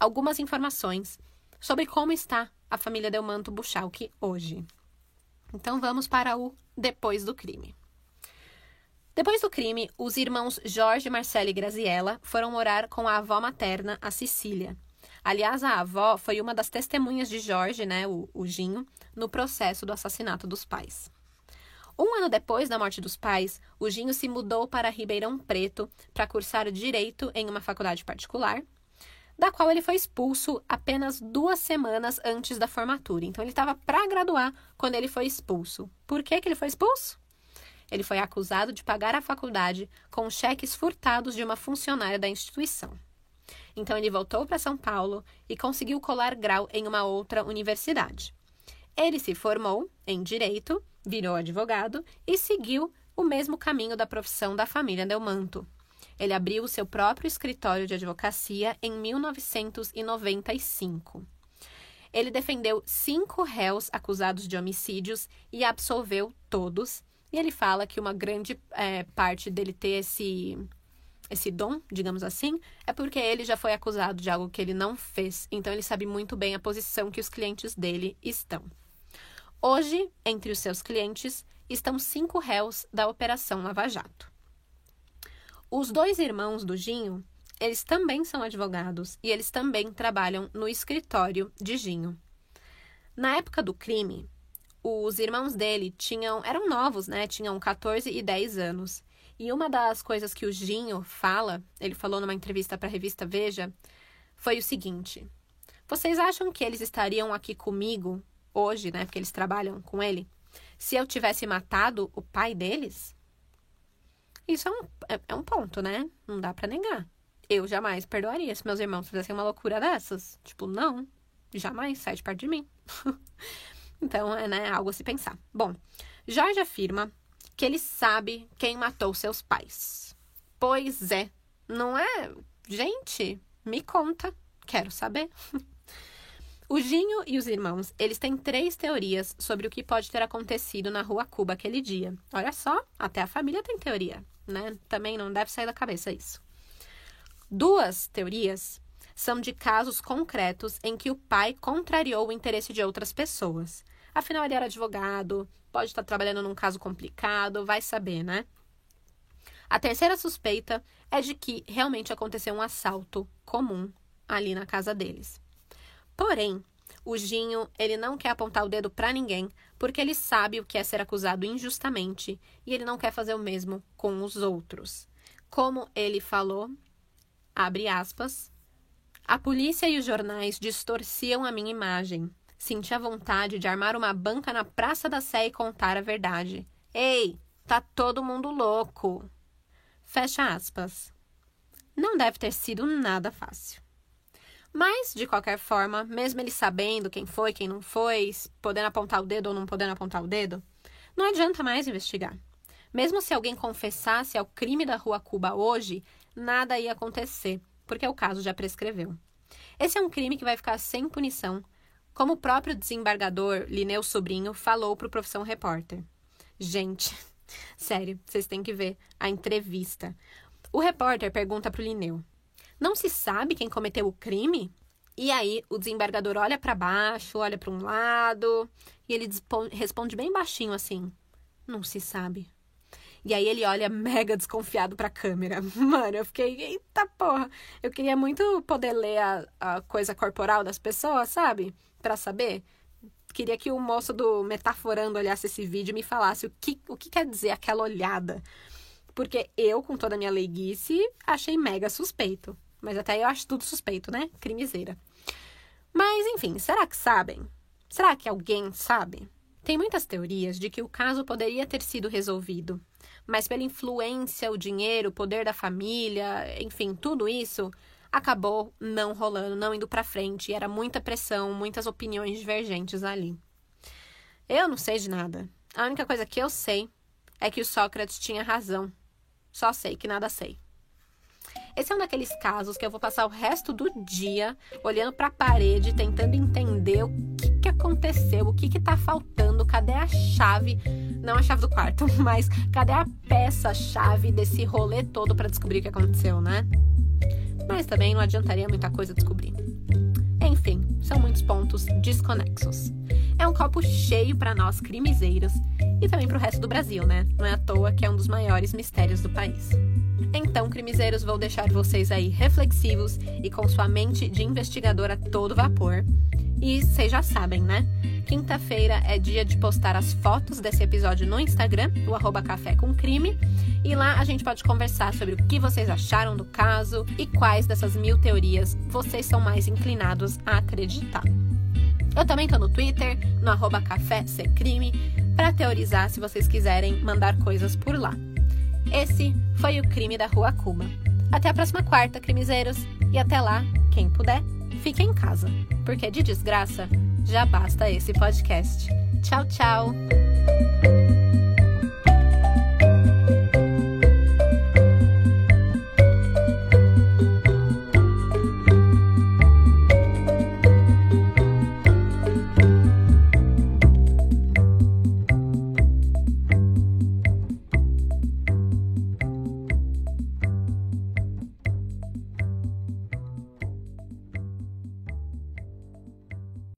algumas informações sobre como está a família Delmanto Buchalki hoje. Então vamos para o depois do crime. Depois do crime, os irmãos Jorge, Marcelo e Graziella foram morar com a avó materna, a Cecília. Aliás, a avó foi uma das testemunhas de Jorge, o Ginho, no processo do assassinato dos pais. Um ano depois da morte dos pais, o Ginho se mudou para Ribeirão Preto para cursar Direito em uma faculdade particular, da qual ele foi expulso apenas 2 semanas antes da formatura. Então, ele estava para graduar quando ele foi expulso. Por que ele foi expulso? Ele foi acusado de pagar a faculdade com cheques furtados de uma funcionária da instituição. Então, ele voltou para São Paulo e conseguiu colar grau em uma outra universidade. Ele se formou em Direito, virou advogado e seguiu o mesmo caminho da profissão da família Delmanto. Ele abriu o seu próprio escritório de advocacia em 1995. Ele defendeu 5 réus acusados de homicídios e absolveu todos. E ele fala que uma grande parte dele ter esse dom, digamos assim, é porque ele já foi acusado de algo que ele não fez. Então, ele sabe muito bem a posição que os clientes dele estão. Hoje, entre os seus clientes, estão 5 réus da Operação Lava Jato. Os 2 irmãos do Ginho, eles também são advogados e eles também trabalham no escritório de Ginho. Na época do crime, os irmãos dele eram novos, tinham 14 e 10 anos. E uma das coisas que o Ginho fala, ele falou numa entrevista para a revista Veja, foi o seguinte: vocês acham que eles estariam aqui comigo hoje, porque eles trabalham com ele, se eu tivesse matado o pai deles? Isso é um ponto, Não dá pra negar. Eu jamais perdoaria se meus irmãos fizessem uma loucura dessas. Não, jamais, sai de perto de mim. Então, é algo a se pensar. Bom, Jorge afirma que ele sabe quem matou seus pais. Pois é, não é? Gente, me conta, quero saber. O Ginho e os irmãos, eles têm 3 teorias sobre o que pode ter acontecido na Rua Cuba aquele dia. Olha só, até a família tem teoria, Também não deve sair da cabeça isso. 2 teorias são de casos concretos em que o pai contrariou o interesse de outras pessoas. Afinal, ele era advogado, pode estar trabalhando num caso complicado, vai saber, A terceira suspeita é de que realmente aconteceu um assalto comum ali na casa deles. Porém, O Ginho, ele não quer apontar o dedo pra ninguém, porque ele sabe o que é ser acusado injustamente e ele não quer fazer o mesmo com os outros. Como ele falou, abre aspas, a polícia e os jornais distorciam a minha imagem. Senti a vontade de armar uma banca na Praça da Sé e contar a verdade. Ei, tá todo mundo louco. Fecha aspas. Não deve ter sido nada fácil. Mas, de qualquer forma, mesmo ele sabendo quem foi, quem não foi, podendo apontar o dedo ou não podendo apontar o dedo, não adianta mais investigar. Mesmo se alguém confessasse ao crime da Rua Cuba hoje, nada ia acontecer, porque o caso já prescreveu. Esse é um crime que vai ficar sem punição, como o próprio desembargador Lineu Sobrinho falou para o Profissão Repórter. Gente, sério, vocês têm que ver a entrevista. O repórter pergunta para o Lineu, não se sabe quem cometeu o crime? E aí o desembargador olha para baixo, olha para um lado, e ele responde bem baixinho assim, não se sabe. E aí ele olha mega desconfiado pra câmera. Mano, eu fiquei, eita porra. Eu queria muito poder ler a coisa corporal das pessoas, sabe? Pra saber. Queria que o moço do Metaforando olhasse esse vídeo e me falasse o que quer dizer aquela olhada. Porque eu, com toda a minha leiguice, achei mega suspeito. Mas até eu acho tudo suspeito, né? Crimiseira. Mas, enfim, será que sabem? Será que alguém sabe? Tem muitas teorias de que o caso poderia ter sido resolvido. Mas pela influência, o dinheiro, o poder da família, enfim, tudo isso, acabou não rolando, não indo pra frente. E era muita pressão, muitas opiniões divergentes ali. Eu não sei de nada. A única coisa que eu sei é que o Sócrates tinha razão. Só sei que nada sei. Esse é um daqueles casos que eu vou passar o resto do dia olhando pra parede, tentando entender o que aconteceu, o que tá faltando, cadê a chave, não a chave do quarto, mas cadê a peça-chave desse rolê todo pra descobrir o que aconteceu, né? Mas também não adiantaria muita coisa descobrir. Enfim, são muitos pontos desconexos. É um copo cheio para nós crimezeiros e também para o resto do Brasil, né? Não é à toa que é um dos maiores mistérios do país. Então, crimezeiros, vou deixar vocês aí reflexivos e com sua mente de investigador a todo vapor. E vocês já sabem, né? Quinta-feira é dia de postar as fotos desse episódio no Instagram, o @cafécomcrime. E lá a gente pode conversar sobre o que vocês acharam do caso e quais dessas 1000 teorias vocês são mais inclinados a acreditar. Eu também tô no Twitter, no @caféccrime, para teorizar se vocês quiserem mandar coisas por lá. Esse foi o Crime da Rua Cuba. Até a próxima quarta, crimezeiros. E até lá, quem puder, fique em casa. Porque de desgraça, já basta esse podcast. Tchau, tchau!